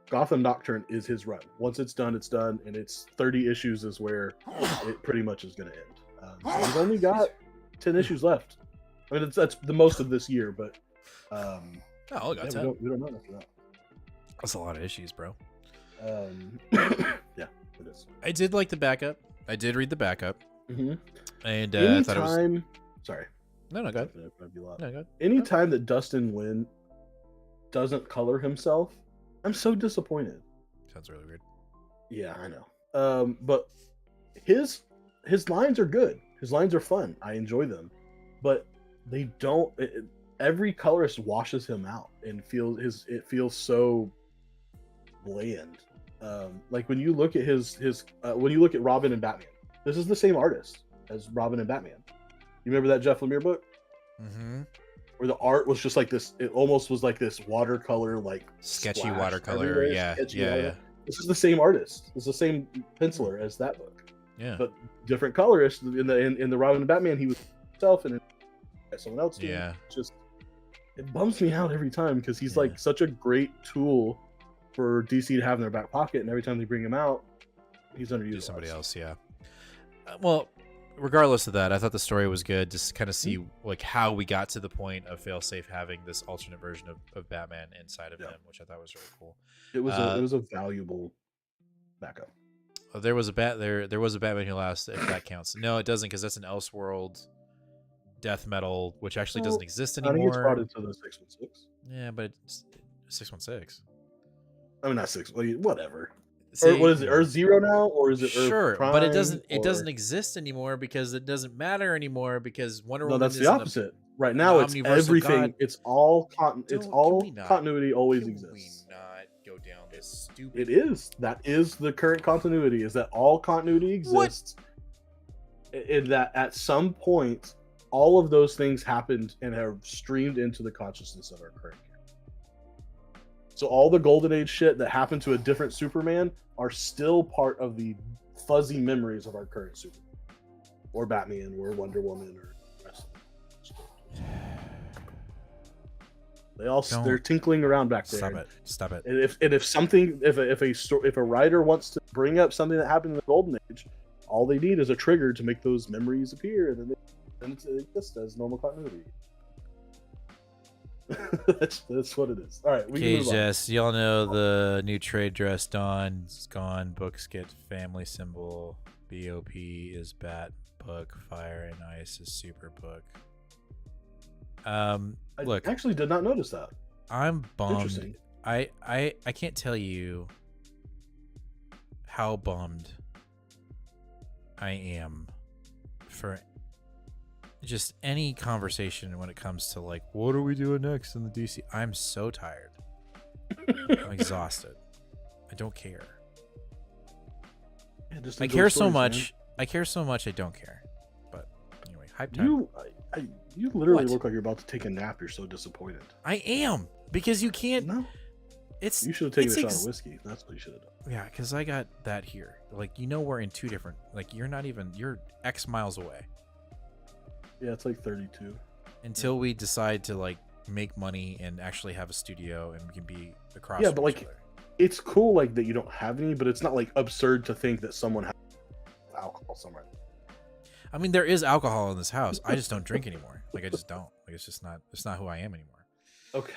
Gotham Nocturne is his run. Once it's done, and it's 30 issues is where it pretty much is going to end. So he's only got 10 issues left. I mean, that's the most of this year, but Oh, got 10. we don't know after that. That's a lot of issues, bro. Yeah, it is. I did like the backup. I did read the backup. Mm-hmm. And I thought it was... Sorry. No, go ahead. No, go ahead. Anytime that Dustin Nguyen doesn't color himself, I'm so disappointed. Sounds really weird. Yeah, I know. But his lines are good. His lines are fun. I enjoy them, but they don't. Every colorist washes him out and it feels so bland. Like when you look at when you look at Robin and Batman, this is the same artist as Robin and Batman. You remember that Jeff Lemire book? Mm-hmm. Where the art was just like this. It almost was like this watercolor, like sketchy watercolor. Yeah. This is the same artist. It's the same penciler as that book. Yeah. But different colorist. In the Robin and Batman, he was himself, and someone else. Yeah. It bums me out every time because he's like such a great tool for DC to have in their back pocket, and every time they bring him out, he's underused. Do somebody else, yeah. Well, regardless of that, I thought the story was good. Just kind of see like how we got to the point of Failsafe having this alternate version of Batman inside of him, which I thought was really cool. It was a valuable backup. There was a Batman Who Laughs, if that counts. No, it doesn't, because that's an Elseworld death metal, which actually doesn't exist anymore. I think it's brought into the 616. Yeah, but it's 616. I mean, not 6. Whatever. See, or what is it? Earth Zero now, or is it Earth sure? Prime, but it doesn't exist anymore because it doesn't matter anymore because Wonder Woman. No, that's the opposite. Right now, it's everything. God. It's all continuity always exists. We not go down this stupid. It is. That is the current continuity. Is that all continuity exists? In that at some point, all of those things happened and have streamed into the consciousness of our current character. So all the Golden Age shit that happened to a different Superman are still part of the fuzzy memories of our current Superman, or Batman, or Wonder Woman, or the rest of them. They're tinkling around back there. Stop it. And if a writer wants to bring up something that happened in the Golden Age, all they need is a trigger to make those memories appear, and then it exists as normal continuity. that's what it is. All right, okay, Jess, y'all know the new trade dress Dawn's gone. Books get family symbol. BOP is bat book. Fire and Ice is super book. Look, I actually did not notice that. I'm bummed. Interesting. I can't tell you how bummed I am for just any conversation when it comes to like, what are we doing next in the DC? I'm so tired. I'm exhausted. I don't care. Yeah, I care so much. Man. I care so much. I don't care. But anyway, hype time. You literally look like you're about to take a nap. You're so disappointed. I am, because you can't. No. You should have taken a shot of whiskey. That's what you should have done. Yeah, because I got that here. Like, we're in two different. Like, you're X miles away. Yeah, it's like 32. Until we decide to like make money and actually have a studio and we can be across. Yeah, but like, it's cool like that you don't have any, but it's not like absurd to think that someone has alcohol somewhere. I mean, there is alcohol in this house. I just don't drink anymore. Like, I just don't. Like, it's not who I am anymore. Okay.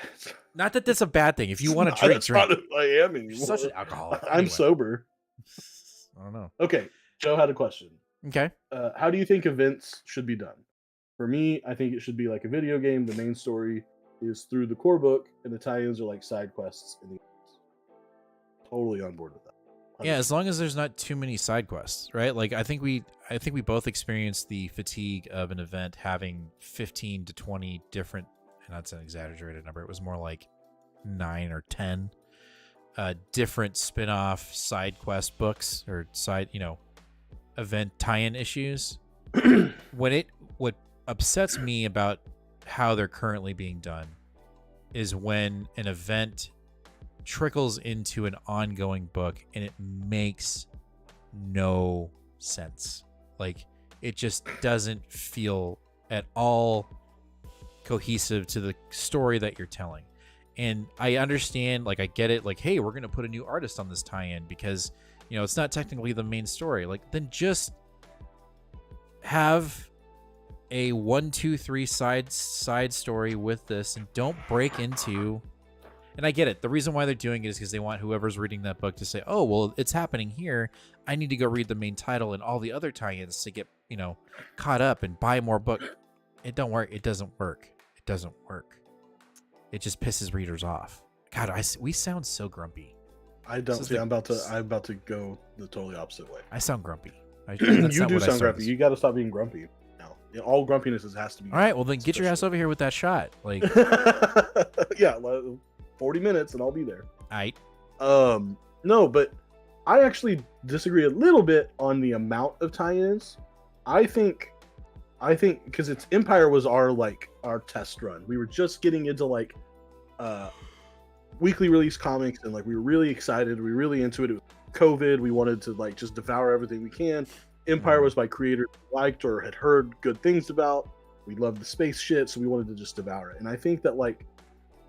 Not that that's a bad thing. If you want to drink, drink. Not who I am anymore. You're such an alcoholic. I'm sober. I don't know. Okay, Joe had a question. Okay. How do you think events should be done? For me, I think it should be like a video game. The main story is through the core book, and the tie-ins are like side quests. Totally on board with that. 100%. Yeah, as long as there's not too many side quests, right? Like, I think we both experienced the fatigue of an event having 15 to 20 different, and that's an exaggerated number. It was more like 9 or 10 different spin-off side quest books or side, event tie-in issues. What upsets me about how they're currently being done is when an event trickles into an ongoing book and it makes no sense. Like, it just doesn't feel at all cohesive to the story that you're telling. And I understand, like, I get it, like, hey, we're gonna put a new artist on this tie-in because, you know, it's not technically the main story. Like, then just have a 1, 2, 3 side story with this, and don't break into. And I get it. The reason why they're doing it is because they want whoever's reading that book to say, "Oh, well, it's happening here. I need to go read the main title and all the other tie-ins to get, you know, caught up and buy more book." It don't work. It doesn't work. It doesn't work. It just pisses readers off. God, we sound so grumpy. I don't see. I'm about to go the totally opposite way. I sound grumpy. You do sound grumpy. You got to stop being grumpy. No, all grumpiness has to be. All right, well then get your ass over here with that shot. Like, yeah, 40 minutes and I'll be there. No, but I actually disagree a little bit on the amount of tie-ins. I think because it's Empire was our test run. We were just getting into weekly release comics, and we were really excited. We were really into it. It was COVID. We wanted to just devour everything we can. Empire was by creators we liked or had heard good things about. We loved the space shit, so we wanted to just devour it. And I think that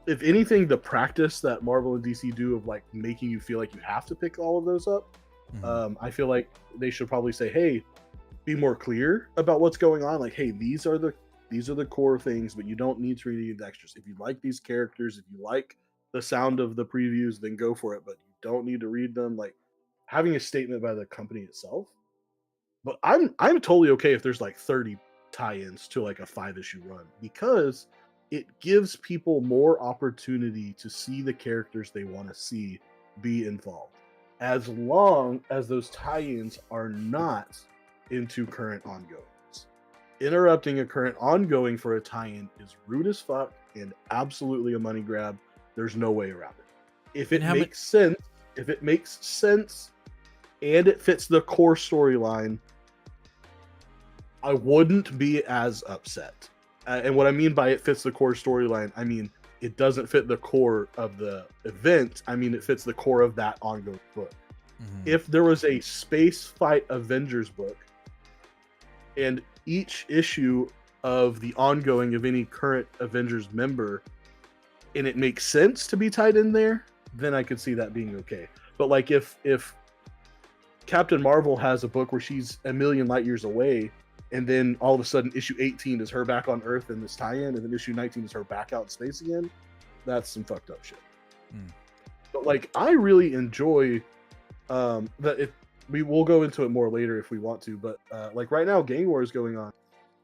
if anything, the practice that Marvel and DC do of making you feel like you have to pick all of those up, I feel like they should probably say, hey, be more clear about what's going on. Hey, these are the core things, but you don't need to read any of the extras. If you like these characters, if you like the sound of the previews, then go for it, but you don't need to read them. Having a statement by the company itself. But I'm totally okay if there's 30 tie-ins to a 5-issue run, because it gives people more opportunity to see the characters they want to see be involved, as long as those tie-ins are not into current ongoings. Interrupting a current ongoing for a tie-in is rude as fuck and absolutely a money grab. There's no way around it. If it makes sense and it fits the core storyline, I wouldn't be as upset. And what I mean by it fits the core storyline, I mean it doesn't fit the core of the event. I mean it fits the core of that ongoing book. If there was a space fight Avengers book, and each issue of the ongoing of any current Avengers member, and it makes sense to be tied in there, then I could see that being okay. But if Captain Marvel has a book where she's a million light years away, and then all of a sudden issue 18 is her back on Earth in this tie-in, and then issue 19 is her back out in space again, that's some fucked up shit. But I really enjoy we will go into it more later if we want to, but right now Gang War is going on.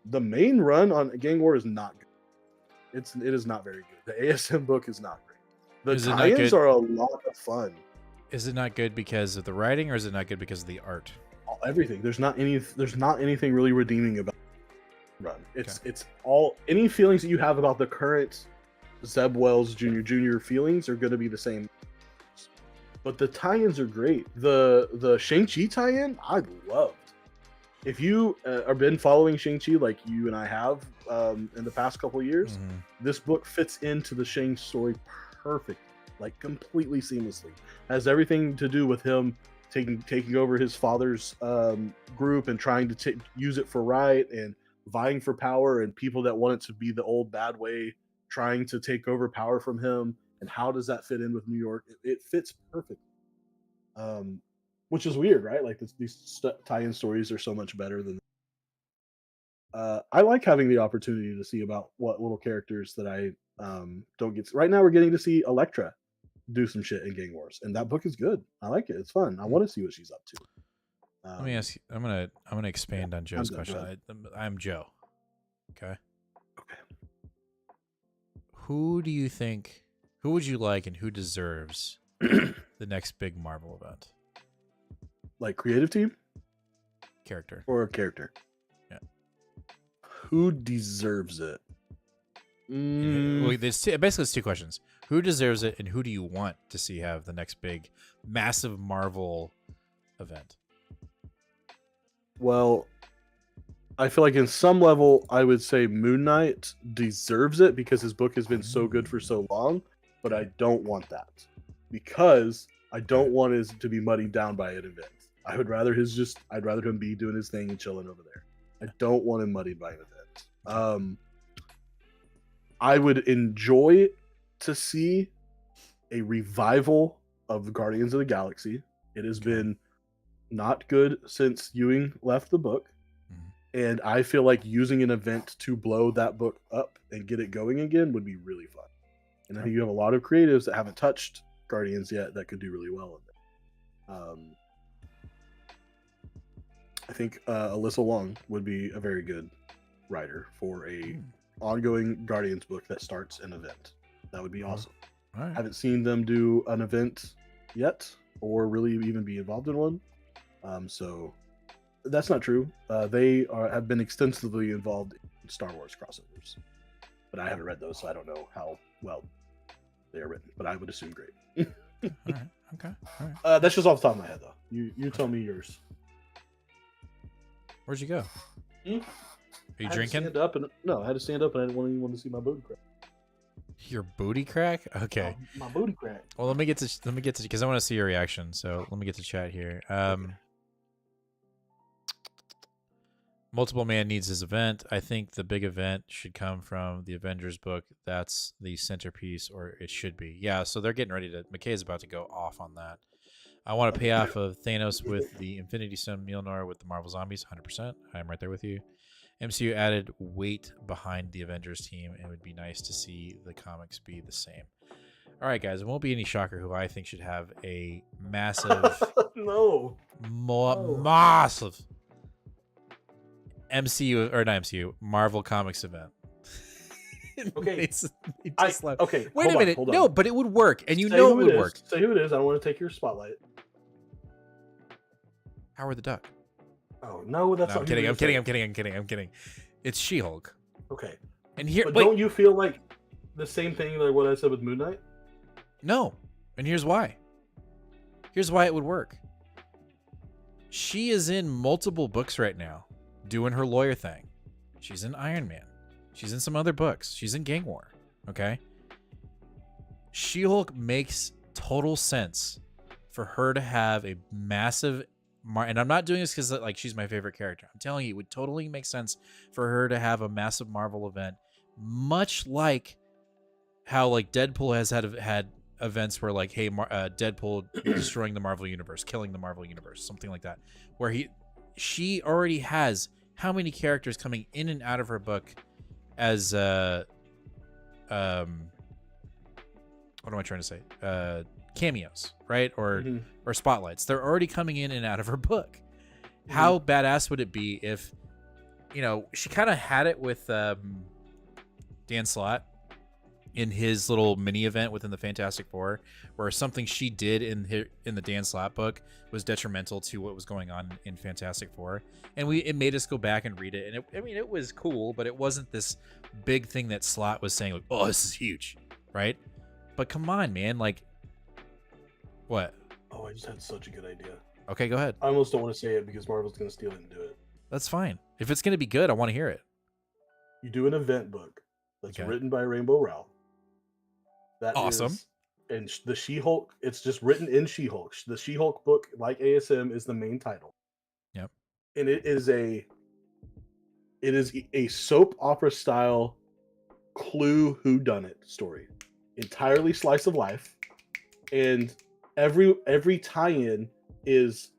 The main run on Gang War is not good. It is not very good. The ASM book is not great. The tie-ins are a lot of fun. Is it not good because of the writing, or is it not good because of the art? Everything. There's not anything really redeeming about the run. It's all any feelings that you have about the current Zeb Wells Jr. feelings are going to be the same. But the tie-ins are great. The Shang-Chi tie-in, I loved. If you have been following Shang-Chi like you and I have in the past couple of years, this book fits into the Shang story perfectly, completely seamlessly. Has everything to do with him taking over his father's group and trying to use it for right, and vying for power, and people that want it to be the old bad way trying to take over power from him. And how does that fit in with New York? It fits perfectly, which is weird, right? These tie-in stories are so much better than. I like having the opportunity to see about what little characters that I don't get. Right now, we're getting to see Elektra do some shit in Gang Wars, and that book is good. I like it. It's fun. I want to see what she's up to. Let me ask you. I'm gonna expand on Joe's question. I'm Joe. Okay. Who do you think? Who would you like, and who deserves the next big Marvel event? Creative team? Character. Or character? Yeah. Who deserves it? Well, basically, it's two questions. Who deserves it, and who do you want to see have the next big, massive Marvel event? Well, I feel like in some level, I would say Moon Knight deserves it because his book has been so good for so long. But I don't want that, because I don't want it to be muddied down by an event. I'd rather him be doing his thing and chilling over there. I don't want him muddied by an event. I would enjoy to see a revival of the Guardians of the Galaxy. It has been not good since Ewing left the book. And I feel like using an event to blow that book up and get it going again would be really fun. And I think you have a lot of creatives that haven't touched Guardians yet that could do really well in it. I think Alyssa Long would be a very good writer for a ongoing Guardians book that starts an event. That would be awesome. All right. I haven't seen them do an event yet, or really even be involved in one. So that's not true. They have been extensively involved in Star Wars crossovers, but I haven't read those, so I don't know how well they are written. But I would assume great. All right. Okay. All right. That's just off the top of my head, though. You tell me yours. Where'd you go? Are you I drinking? had to stand up no, I had to stand up, and I didn't want anyone to see my booty crack. Your booty crack? Okay. My booty crack. Well, let me get to because I want to see your reaction. So let me get to chat here. Multiple Man needs his event. I think the big event should come from the Avengers book. That's the centerpiece, or it should be. Yeah, so they're getting ready to... McKay is about to go off on that. I want to pay off of Thanos with the Infinity Stone, Mjolnir with the Marvel Zombies, 100%. I'm right there with you. MCU added weight behind the Avengers team, and it would be nice to see the comics be the same. All right, guys, it won't be any shocker who I think should have a massive... massive... MCU or not MCU, Marvel Comics event. Okay. Okay. Wait a minute. No, but it would work, and you know it would work. Say who it is. I don't want to take your spotlight. Howard the Duck. Oh no, that's No, not. I'm kidding. It's She-Hulk. Okay. And here, but wait, don't you feel like the same thing like what I said with Moon Knight? no, and here's why. Here's why it would work. She is in multiple books right now, doing her lawyer thing. She's in Iron Man. She's in some other books. She's in Gang War. Okay. She-Hulk makes total sense for her to have a massive, and I'm not doing this because like she's my favorite character. I'm telling you, it would totally make sense for her to have a massive Marvel event, much like how like Deadpool has had events where like, hey, Deadpool destroying the Marvel universe, killing the Marvel universe, something like that, where she already has how many characters coming in and out of her book as what am I trying to say? Cameos, right? Or spotlights. They're already coming in and out of her book. How badass would it be if, you know, she kind of had it with Dan Slott in his little mini event within the Fantastic Four, where something she did in the Dan Slott book was detrimental to what was going on in Fantastic Four, and it made us go back and read it. And it was cool, but it wasn't this big thing that Slott was saying like, "Oh, this is huge," right? But come on, man, like, what? Oh, I just had such a good idea. Okay, go ahead. I almost don't want to say it because Marvel's going to steal it and do it. That's fine. If it's going to be good, I want to hear it. You do an event book that's written by Rainbow Rowell. That awesome. And the She-Hulk, it's just written in She-Hulk. The She-Hulk book, like ASM, is the main title. Yep. And it is a soap opera style Clue whodunit story. Entirely slice of life. And every tie-in is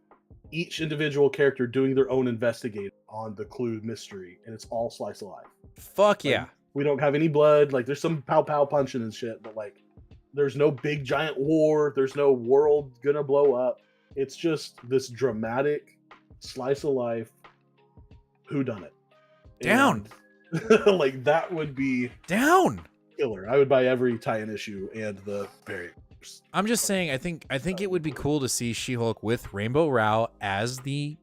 each individual character doing their own investigating on the Clue mystery, and it's all slice of life. Fuck yeah. We don't have any blood. Like, there's some pow punching and shit, but like, there's no big giant war. There's no world gonna blow up. It's just this dramatic slice of life whodunit. Down. Like, that would be down killer. I would buy every tie-in issue and the variant. I'm just saying, I think it would be cool to see She-Hulk with Rainbow Rowell as the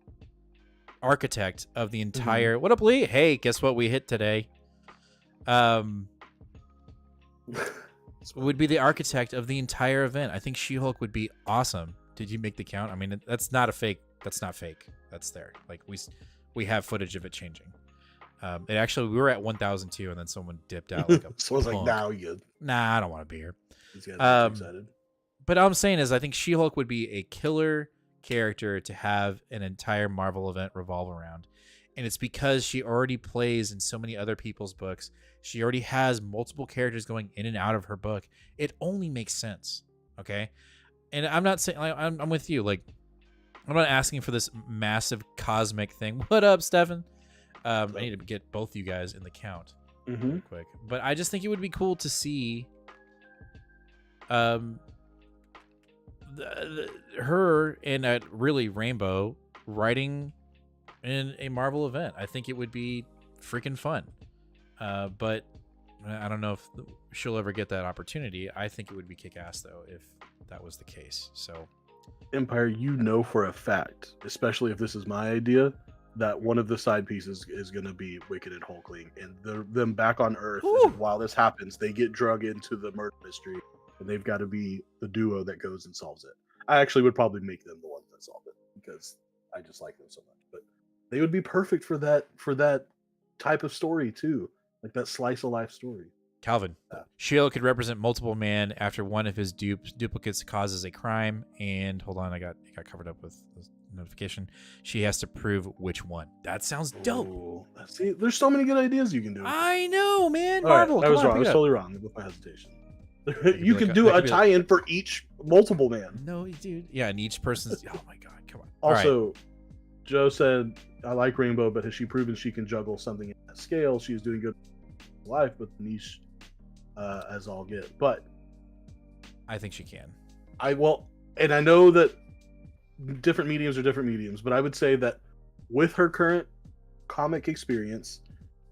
architect of the entire. What up, Lee? Hey, guess what we hit today? Would be the architect of the entire event. I think She-Hulk would be awesome. Did you make the count? I mean, that's not a fake. That's not fake. That's there. Like, we have footage of it changing. It actually, we were at 1,002, and then someone dipped out. Like so I was like, "Now you." Nah, I don't want to be here. Excited. But all I'm saying is, I think She-Hulk would be a killer character to have an entire Marvel event revolve around. And it's because she already plays in so many other people's books. She already has multiple characters going in and out of her book. It only makes sense. Okay, and I'm not saying I'm with you. Like, I'm not asking for this massive cosmic thing. What up, Stefan? I need to get both you guys in the count real quick. But I just think it would be cool to see her and really Rainbow writing in a Marvel event. I think it would be freaking fun. But I don't know if she'll ever get that opportunity. I think it would be kick-ass, though, if that was the case. So, Empire, you know for a fact, especially if this is my idea, that one of the side pieces is going to be Wicked and Hulkling, and them back on Earth. And while this happens, they get drug into the murder mystery, and they've got to be the duo that goes and solves it. I actually would probably make them the ones that solve it because I just like them so much. But they would be perfect for that type of story too, like that slice of life story. Calvin, Shield could represent multiple men after one of his duplicates causes a crime. And hold on, I got covered up with the notification. She has to prove which one. That sounds dope. Ooh, see, there's so many good ideas you can do. I know, man. All right, Marvel. I was come on, wrong. I was pick it up. totally wrong with my hesitation. You like could a- do that a could be like- tie-in for each multiple man. No, dude. Yeah, and each person's. Oh my god, come on. All right. Also, Joe said, "I like Rainbow, but has she proven she can juggle something at that scale? She is doing good in life, but niche as all get." But I think she can. and I know that different mediums are different mediums, but I would say that with her current comic experience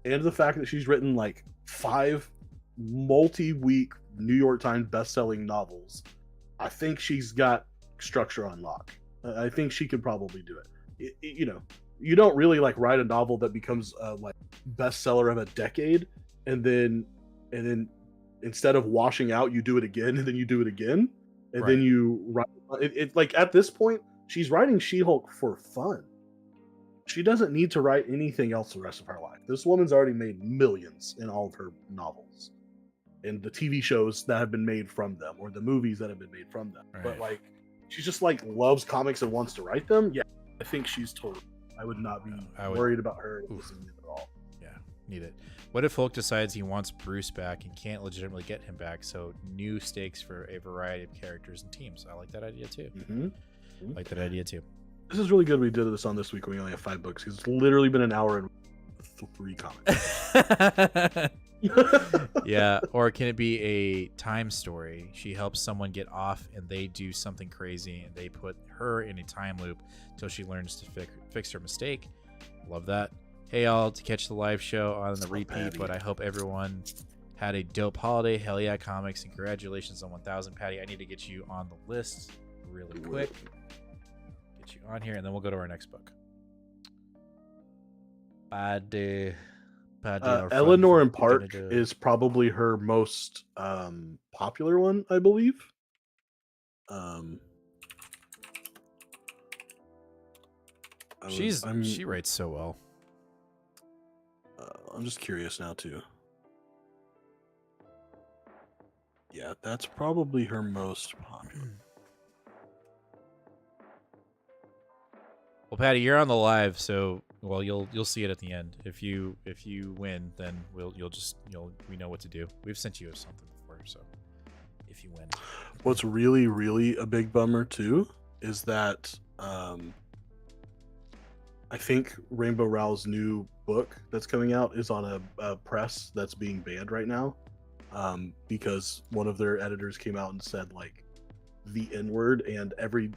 and the fact that she's written like 5 multi-week New York Times best-selling novels, I think she's got structure on lock. I think she could probably do it. You don't really like write a novel that becomes like bestseller of a decade, and then instead of washing out, you do it again, and then you do it again, and then you write it. Like at this point, she's writing She-Hulk for fun. She doesn't need to write anything else the rest of her life. This woman's already made millions in all of her novels and the TV shows that have been made from them, or the movies that have been made from them. But like, she just like loves comics and wants to write them. Yeah, I think she's totally. I would not be worried about her listening at all. Yeah, need it. What if Hulk decides he wants Bruce back and can't legitimately get him back? So new stakes for a variety of characters and teams. I like that idea too. Like that idea too. This is really good. We did this on this week when we only have 5 books. It's literally been an hour and 3 comics. Yeah, or can it be a time story? She helps someone get off and they do something crazy and they put her in a time loop till she learns to fix her mistake. Love that. Hey all, to catch the live show on the repeat, but I hope everyone had a dope holiday. Hell yeah, comics, and congratulations on 1,000. Patty, I need to get you on the list really quick. Get you on here, and then we'll go to our next book. Eleanor and Park is probably her most popular one, I believe. She writes so well. I'm just curious now too. Yeah, that's probably her most popular. Well, Patty, you're on the live, so you'll see it at the end. If you win, then we know what to do. We've sent you something before, so if you win. What's really, really a big bummer too is that I think Rainbow Rowell's new book that's coming out is on a press that's being banned right now, because one of their editors came out and said like the N-word and every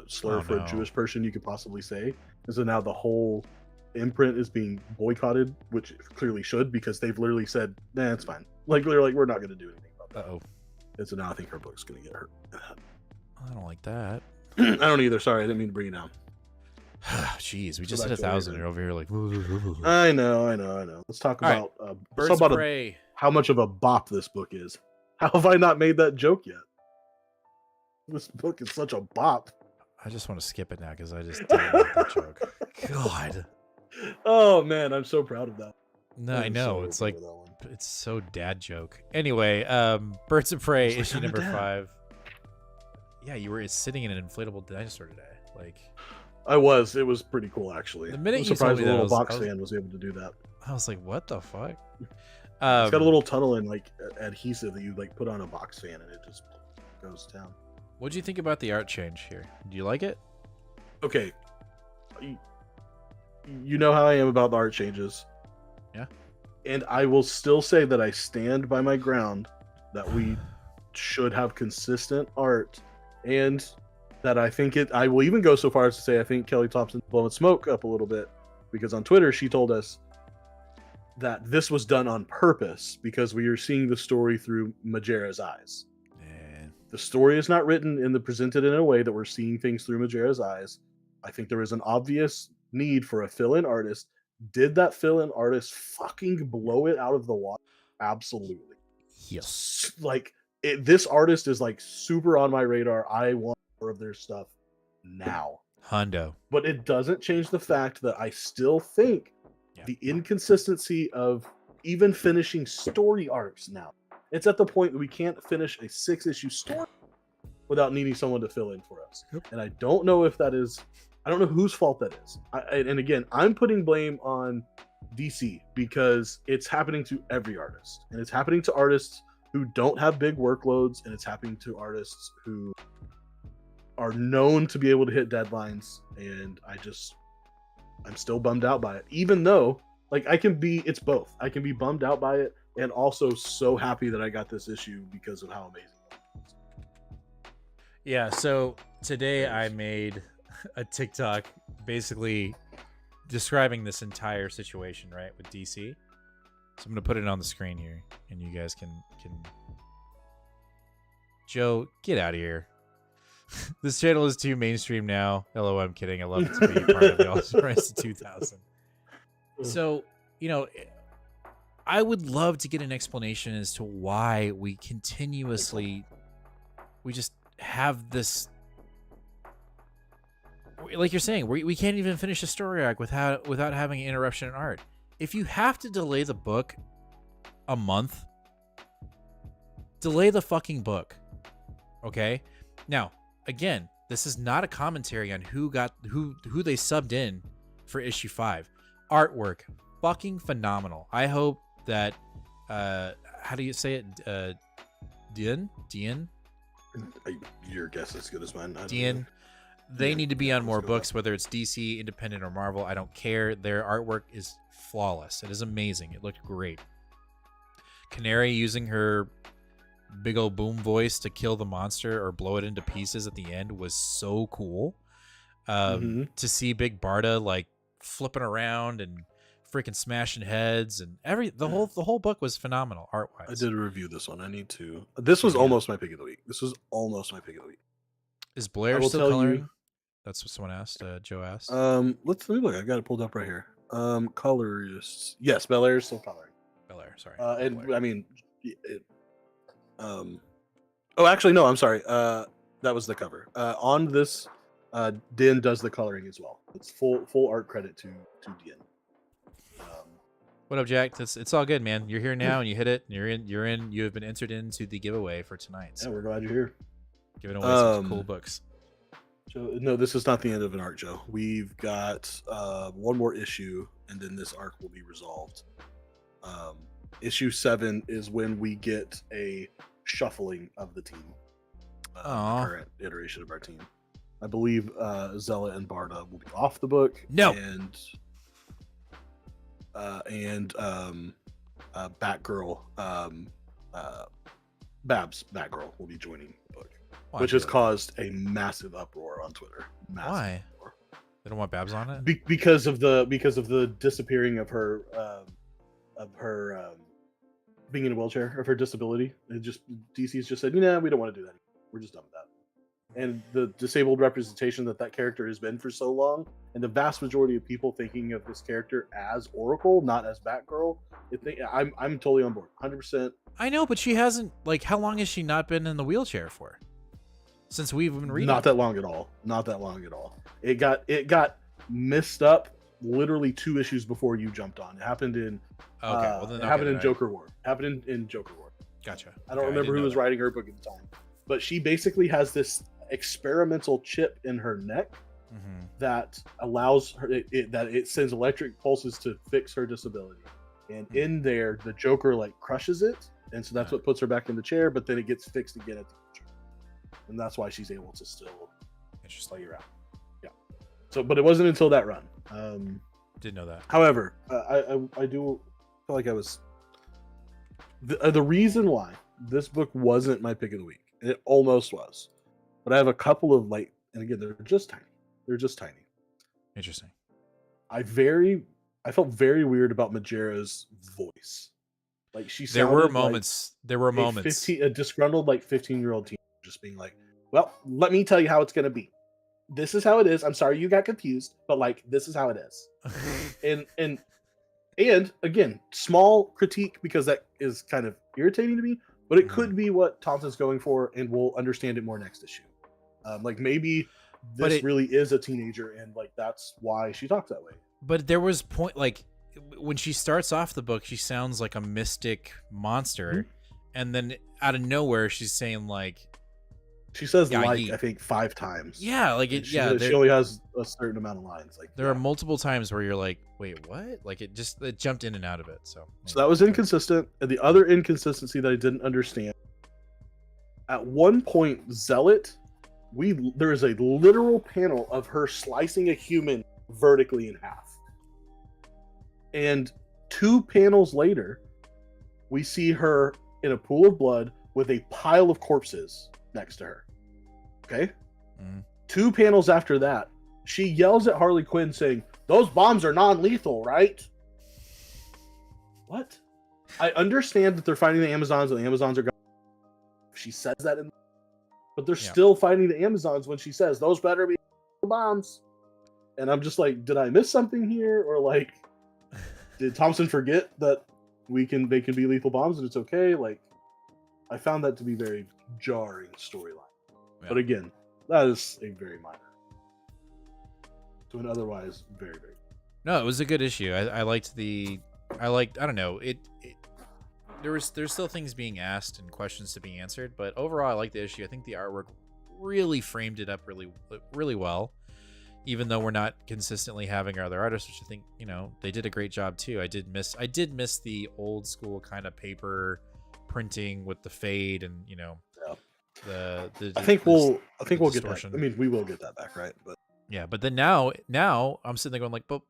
slur for a Jewish person you could possibly say. And so now the whole imprint is being boycotted, which it clearly should, because they've literally said, nah, it's fine. Like they're like, we're not going to do anything about that. And so now I think her book's going to get hurt. I don't like that. I don't either. Sorry, I didn't mean to bring it down. Jeez, we just hit 1,000. You're over here like. I know. Let's talk about Birds of Prey. How much of a bop this book is. How have I not made that joke yet? This book is such a bop. I just want to skip it now because I just didn't like that joke. God. Oh man, I'm so proud of that. No, I know. It's like it's so dad joke. Anyway, Birds of Prey issue number 5. Yeah, you were sitting in an inflatable dinosaur today. Like I was. It was pretty cool actually. The minute I'm you surprised told me the little that, box fan was able to do that. I was like, what the fuck? It's got a little tunnel and like adhesive that you like put on a box fan and it just goes down. What do you think about the art change here? Do you like it? Okay. You know how I am about the art changes. Yeah. And I will still say that I stand by my ground that we should have consistent art, and that I will even go so far as to say I think Kelly Thompson's blowing smoke up a little bit, because on Twitter she told us that this was done on purpose because we are seeing the story through Majera's eyes. Man. The story is not written and presented in a way that we're seeing things through Majera's eyes. I think there is an obvious need for a fill-in artist. Did that fill-in artist fucking blow it out of the water? Absolutely. Yes. Like, this artist is like super on my radar. I want more of their stuff now. Hundo. But it doesn't change the fact that I still think the inconsistency of even finishing story arcs now. It's at the point that we can't finish a 6-issue story without needing someone to fill in for us. Yep. And I don't know if that is, I don't know whose fault that is. And again, I'm putting blame on DC because it's happening to every artist. And it's happening to artists who don't have big workloads, and it's happening to artists who are known to be able to hit deadlines. And I'm still bummed out by it, even though like it's both. I can be bummed out by it and also so happy that I got this issue because of how amazing it is. Yeah, so today I made a TikTok basically describing this entire situation, right, with DC. So I'm going to put it on the screen here, and you guys can... Joe, get out of here. This channel is too mainstream now. LOL, I'm kidding. I love it to be part of the All Price of 2000. So, you know, I would love to get an explanation as to why we just have this, like you're saying, we can't even finish a story arc without having an interruption in art. If you have to delay the book a month, delay the fucking book. Okay? Now, again, this is not a commentary on who they subbed in for issue 5. Artwork, fucking phenomenal. I hope that how do you say it? Dian? Your guess is as good as mine. Dian. They need to be on more books, whether it's DC, Independent, or Marvel. I don't care. Their artwork is flawless. It is amazing. It looked great. Canary using her big old boom voice to kill the monster or blow it into pieces at the end was so cool. To see Big Barda like flipping around and freaking smashing heads and the whole book was phenomenal art wise. I did review this one. I need to. This was almost my pick of the week. Is Blair still coloring? That's what someone asked. Joe asked. Let me look. I got it pulled up right here. Colorists. Yes, Belair is still coloring. Belair, sorry. And Belair. I mean, oh, actually, no. I'm sorry. That was the cover. On this, Din does the coloring as well. It's full art credit to Din. What up, Jack? It's all good, man. You're here now, and you hit it. And you're in. You have been entered into the giveaway for tonight. So yeah, we're glad you're here. Giving away some cool books. Joe, no, this is not the end of an arc, Joe. We've got one more issue, and then this arc will be resolved. Issue 7 is when we get a shuffling of the team. Current iteration of our team. I believe Zella and Barda will be off the book. No. And Batgirl, Babs Batgirl will be joining the book, which has caused a massive uproar on Twitter. Why? Uproar. They don't want Babs on it because of the disappearing of her being in a wheelchair, of her disability. DC's just said, we don't want to do that anymore. We're just done with that. And the disabled representation that character has been for so long, and the vast majority of people thinking of this character as Oracle, not as Batgirl, I'm totally on board, 100%. I know, but she hasn't. Like, how long has she not been in the wheelchair for? Since we've been reading. Not that long at all. It got messed up literally 2 issues before you jumped on. It happened in. It happened in Joker War. Gotcha. I don't remember who was writing her book at the time, but she basically has this experimental chip in her neck that allows her that it sends electric pulses to fix her disability, and in there the Joker like crushes it, and so that's what puts her back in the chair, but then it gets fixed again at the future. and that's why she's able to still Interesting. play around. Yeah. So, but it wasn't until that run. Didn't know that. However, I do feel like I was the reason why this book wasn't my pick of the week. It almost was, but I have a couple of and again, they're just tiny. They're just tiny. Interesting. I felt very weird about Majera's voice. Like she There sounded were like moments. There were moments. a disgruntled 15-year-old teen just being like, "Well, let me tell you how it's gonna be. This is how it is. I'm sorry you got confused, but this is how it is." and again, small critique because that is kind of irritating to me, but it could be what Thompson's going for, and we'll understand it more next issue. Maybe this really is a teenager, and that's why she talks that way. But there was when she starts off the book, she sounds like a mystic monster, and then out of nowhere, she's saying she says I think 5 times. Yeah, she only has a certain amount of lines. There are multiple times where you're like, wait, what? It jumped in and out of it. So that was inconsistent. And the other inconsistency that I didn't understand, at one point, Zealot, there is a literal panel of her slicing a human vertically in half. And 2 panels later, we see her in a pool of blood with a pile of corpses next to her. Okay? 2 panels after that, she yells at Harley Quinn saying, "Those bombs are non-lethal, right?" What? I understand that they're fighting the Amazons and the Amazons are gone. She says that but they're still fighting the Amazons when she says, "Those better be bombs." And I'm just like, did I miss something here? Or did Thompson forget that they can be lethal bombs and it's okay? I found that to be very jarring storyline. Yeah. But again, that is a very minor to an otherwise very, very. No, it was a good issue. I don't know. There's still things being asked and questions to be answered, but overall I like the issue. I think the artwork really framed it up really, really well. Even though we're not consistently having our other artists, which I think, they did a great job too. I did miss the old school kind of paper printing with the fade and I think we'll get that. I mean, we will get that back, right? But yeah, but then now I'm sitting there going but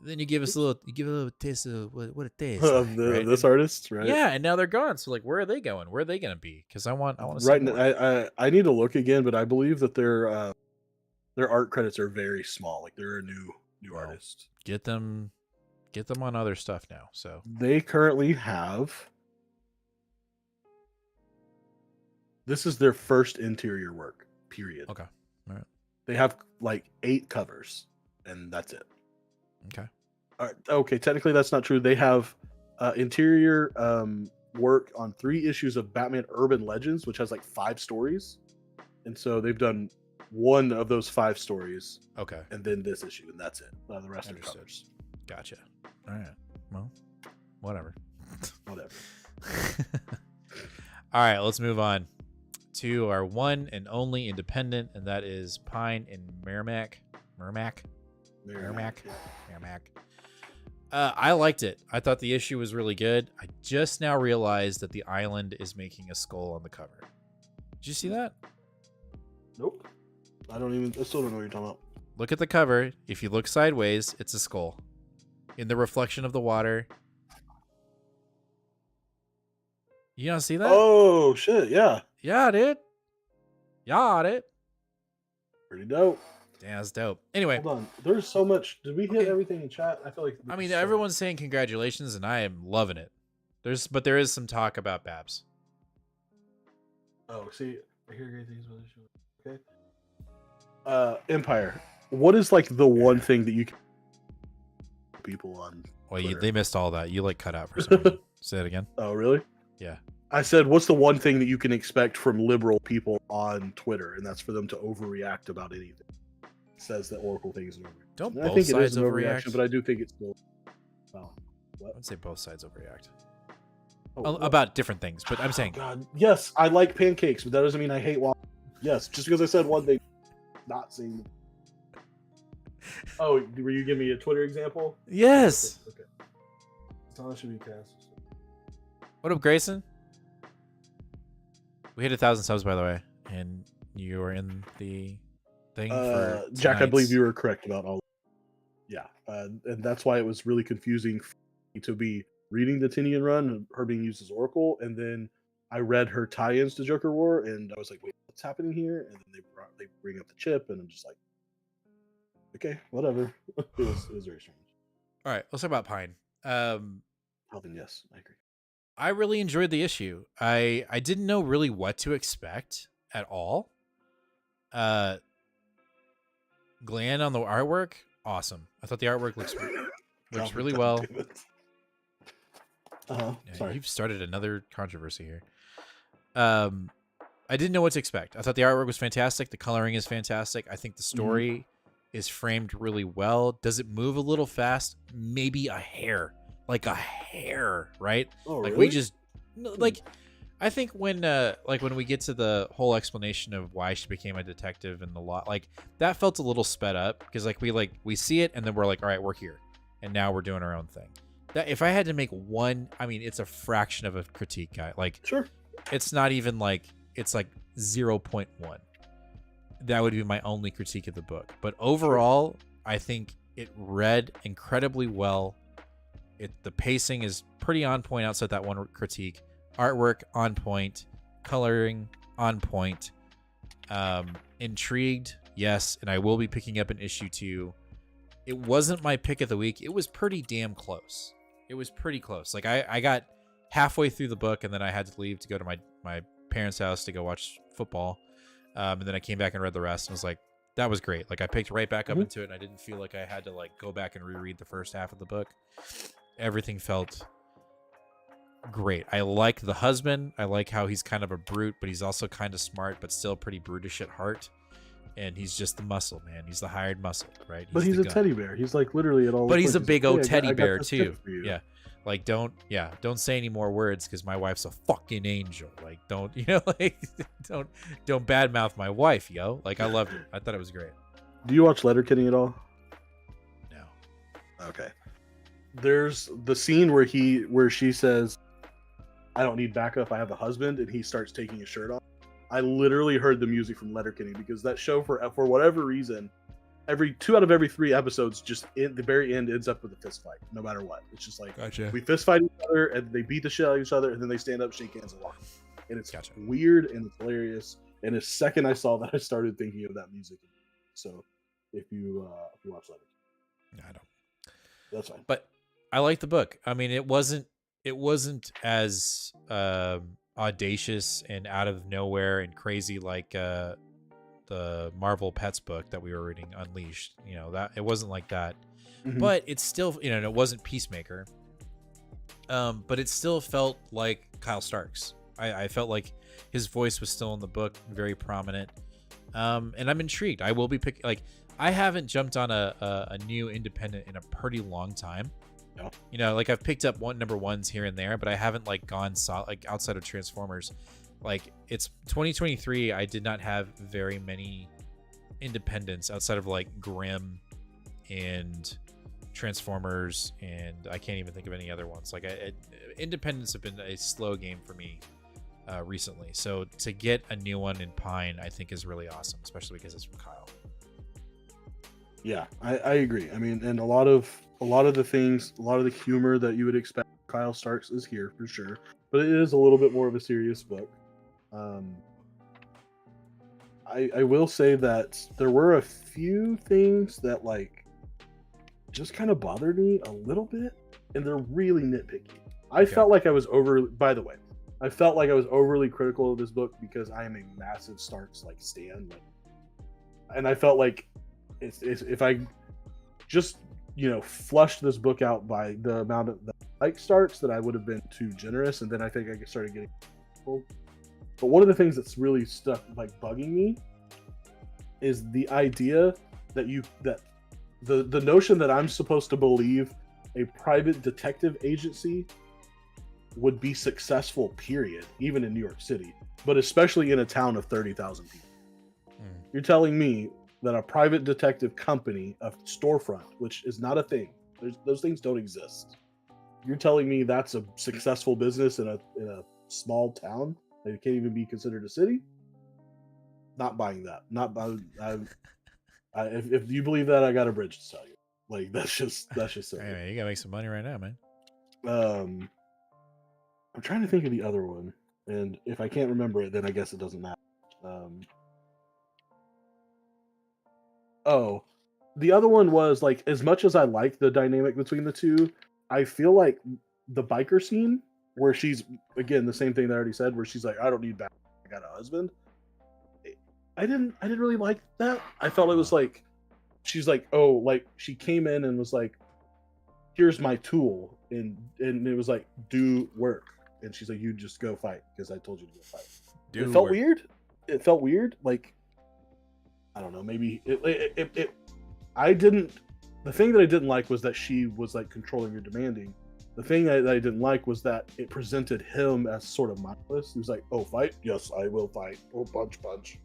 then you give a little taste of what it tastes of this artist, right? Yeah, and now they're gone. So where are they going? Where are they going to be? Because I want to see right. more. I need to look again, but I believe that their art credits are very small. They're a new artist. Get them on other stuff now. So they currently have. This is their first interior work. Period. Okay. All right. They have 8 covers, and that's it. Okay. All right. Okay. Technically, that's not true. They have interior work on 3 issues of Batman Urban Legends, which has 5 stories, and so they've done 1 of those 5 stories. Okay. And then this issue, and that's it. The rest are covers. Gotcha. All right. Well, whatever. Whatever. All right. Let's move on to our one and only independent, and that is Pine in Merrimack. I liked it. I thought the issue was really good. I just now realized that the island is making a skull on the cover. Did you see that? Nope. I still don't know what you're talking about. Look at the cover. If you look sideways, it's a skull. In the reflection of the water. You don't see that? Oh, shit. Yeah. Yeah, dude. Pretty dope. Damn, that's dope. Anyway. Hold on. There's so much. Did we hit everything in chat? I feel like. Everyone's saying congratulations, and I am loving it. But there is some talk about Babs. Oh, see, I hear great things about the show. Okay. Empire. What is the one thing that you can people on? Well, they missed all that. You cut out for a second. Say it again. Oh, really? Yeah. I said, what's the one thing that you can expect from liberal people on Twitter? And that's for them to overreact about anything. It says that Oracle thing is an overreaction. Don't both sides overreact? But I do think it's still. Oh, I would say both sides overreact. Oh, about different things, but I'm saying. God, yes, I like pancakes, but that doesn't mean I hate waffles. Yes, just because I said one thing, not saying. Oh, were you giving me a Twitter example? Yes. Okay. That should be cast. What up, Grayson? We hit 1,000 subs, by the way. and you were in the thing for Jack, I believe tonight's- you were correct about all. Yeah, and that's why it was really confusing for me to be reading the Tinian run and her being used as Oracle, and then I read her tie-ins to Joker War, and I was like, "Wait, what's happening here?" And then they bring up the chip, and I'm just like, "Okay, whatever." It was very strange. All right, let's talk about Pine. Alvin, yes, I agree. I really enjoyed the issue. I didn't know really what to expect at all. Glenn on the artwork, awesome. I thought the artwork looks Alvin, really God well. damn it. Yeah, Sorry. you've started another controversy here. I didn't know what to expect. I thought the artwork was fantastic. The coloring is fantastic. I think the story is framed really well. Does it move a little fast? Maybe a hair, like a hair, right? Oh, like really? we just like. I think when we get to the whole explanation of why she became a detective and the lot, like that felt a little sped up because we see it and then we're like, all right, we're here, and now we're doing our own thing. That if I had to make one, I mean, it's a fraction of a critique, guy. Like, Sure. it's not even like it's like 0.1. That would be my only critique of the book. But overall, I think it read incredibly well. The pacing is pretty on point outside that one critique. Artwork on point, coloring on point. Intrigued, yes, and I will be picking up an issue 2. It wasn't my pick of the week. It was pretty damn close. It was pretty close. Like I got halfway through the book and then I had to leave to go to my parents' house to go watch football. And then I came back and read the rest and was like, that was great. Like I picked right back up into it and I didn't feel like I had to like go back and reread the first half of the book. Everything felt great. I like the husband. I like how he's kind of a brute, but he's also kind of smart, but still pretty brutish at heart. And he's just the muscle, man. He's the hired muscle, right? But he's a gun. teddy bear. He's like literally at all. But he's a places. big old Hey, teddy I got bear this too. tip for you. Yeah. Like don't say any more words because my wife's a fucking angel. Like don't like don't badmouth my wife, yo. Like I loved it. I thought it was great. Do you watch Letterkenny at all? No. Okay. There's the scene where she says, "I don't need backup. I have a husband," and he starts taking his shirt off. I literally heard the music from Letterkenny because that show, for whatever reason, every 2 out of every 3 episodes, just in the very end, ends up with a fist fight, no matter what. It's just like Gotcha. we fist fight each other, and they beat the shit out of each other, and then they stand up, shake hands, and walk. And it's Gotcha. weird and it's hilarious. And the second I saw that, I started thinking of that music. So if you watch Letterkenny, I don't. that's fine. But I like the book. I mean, it wasn't as audacious and out of nowhere and crazy like the Marvel Pets book that we were reading, Unleashed. That it wasn't like that. Mhm. But it's still, it wasn't Peacemaker. But it still felt like Kyle Starks. I felt like his voice was still in the book, very prominent. And I'm intrigued. I will be picking. Like, I haven't jumped on a new independent in a pretty long time. No. Like I've picked up number ones here and there, but I haven't like gone like outside of Transformers. Like it's 2023. I did not have very many independents outside of like Grimm and Transformers, and I can't even think of any other ones. Like independents have been a slow game for me recently. So to get a new one in Pine, I think is really awesome, especially because it's from Kyle. Yeah, I agree. I mean, and a lot of the things, a lot of the humor that you would expect from Kyle Starks is here for sure, but it is a little bit more of a serious book. I will say that there were a few things that like just kind of bothered me a little bit, and they're really nitpicky. I felt like I was by the way, I felt like I was overly critical of this book because I am a massive Starks like stan, and I felt like if I just flushed this book out by the amount of like Starks, that I would have been too generous, and then I think I started getting. But one of the things that's really stuck like bugging me is the idea that the notion that I'm supposed to believe a private detective agency would be successful, period, even in New York City, but especially in a town of 30,000 people. You're telling me that a private detective company, a storefront, which is not a thing, those things don't exist. You're telling me that's a successful business in a small town that can't even be considered a city? not buying that. Not if you believe that, I got a bridge to sell you. Like that's just so. Hey, man, you gotta make some money right now, man. I'm trying to think of the other one, and if I can't remember it, then I guess it doesn't matter. Oh, the other one was like, as much as I like the dynamic between the two, I feel like the biker scene where she's again the same thing that I already said, where she's like, I don't need back, I got a husband. I didn't really like that. I felt it was like she's like, oh, like she came in and was like, here's my tool, and it was like, do work, and she's like, you just go fight because I told you to go fight. It felt weird. It felt weird. Like, I don't know. Maybe I didn't. The thing that I didn't like was that she was like controlling or demanding. The thing that I didn't like was that it presented him as sort of mindless. He was like, "Oh, fight? Yes, I will fight. Oh, punch."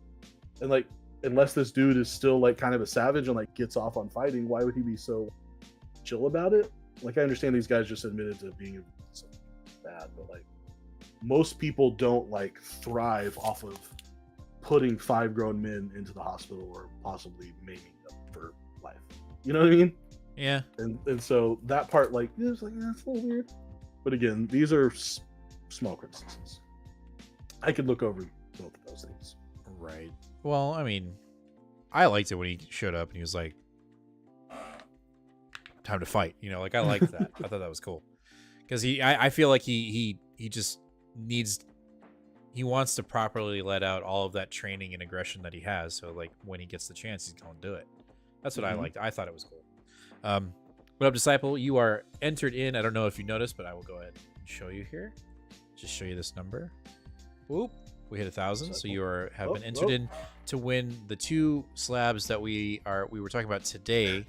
And like, unless this dude is still like kind of a savage and like gets off on fighting, why would he be so chill about it? Like, I understand these guys just admitted to being bad, but like, most people don't like thrive off of putting 5 grown men into the hospital or possibly maiming them for life. You know what I mean? Yeah. And so that part, like, it was like, that's a little weird. But again, these are small criticisms. I could look over both of those things. Right. Well, I mean, I liked it when he showed up and he was like, time to fight. You know, like, I liked that. I thought that was cool. Because I feel like he just needs, he wants to properly let out all of that training and aggression that he has. So, like, when he gets the chance, he's going to do it. That's what I liked. I thought it was cool. What up, Disciple? You are entered in. I don't know if you noticed, but I will go ahead and show you here. Just show you this number. Whoop. We hit 1,000. So you have been entered in to win the 2 slabs that we were talking about today.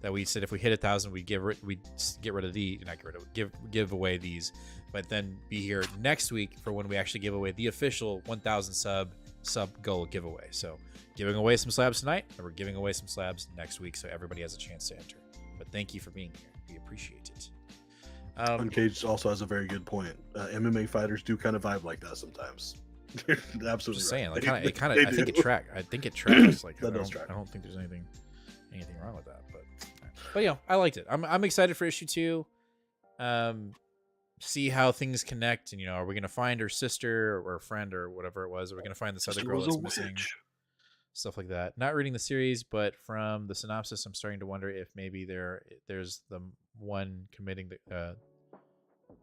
That we said if we hit 1,000, we'd get rid of the, not get rid of, give away these, but then be here next week for when we actually give away the official 1,000 sub goal giveaway. So giving away some slabs tonight, and we're giving away some slabs next week, so everybody has a chance to enter. But thank you for being here. We appreciate it. Uncaged also has a very good point. MMA fighters do kind of vibe like that sometimes. Absolutely. Just saying, right. like, kind of. I think it tracks. Like, that does track. I don't think there's anything wrong with that. But yeah, I liked it. I'm excited for issue 2. See how things connect, and are we gonna find her sister or friend or whatever it was? Are we gonna find this other girl that's missing? Stuff like that. Not reading the series, but from the synopsis, I'm starting to wonder if maybe there's the one committing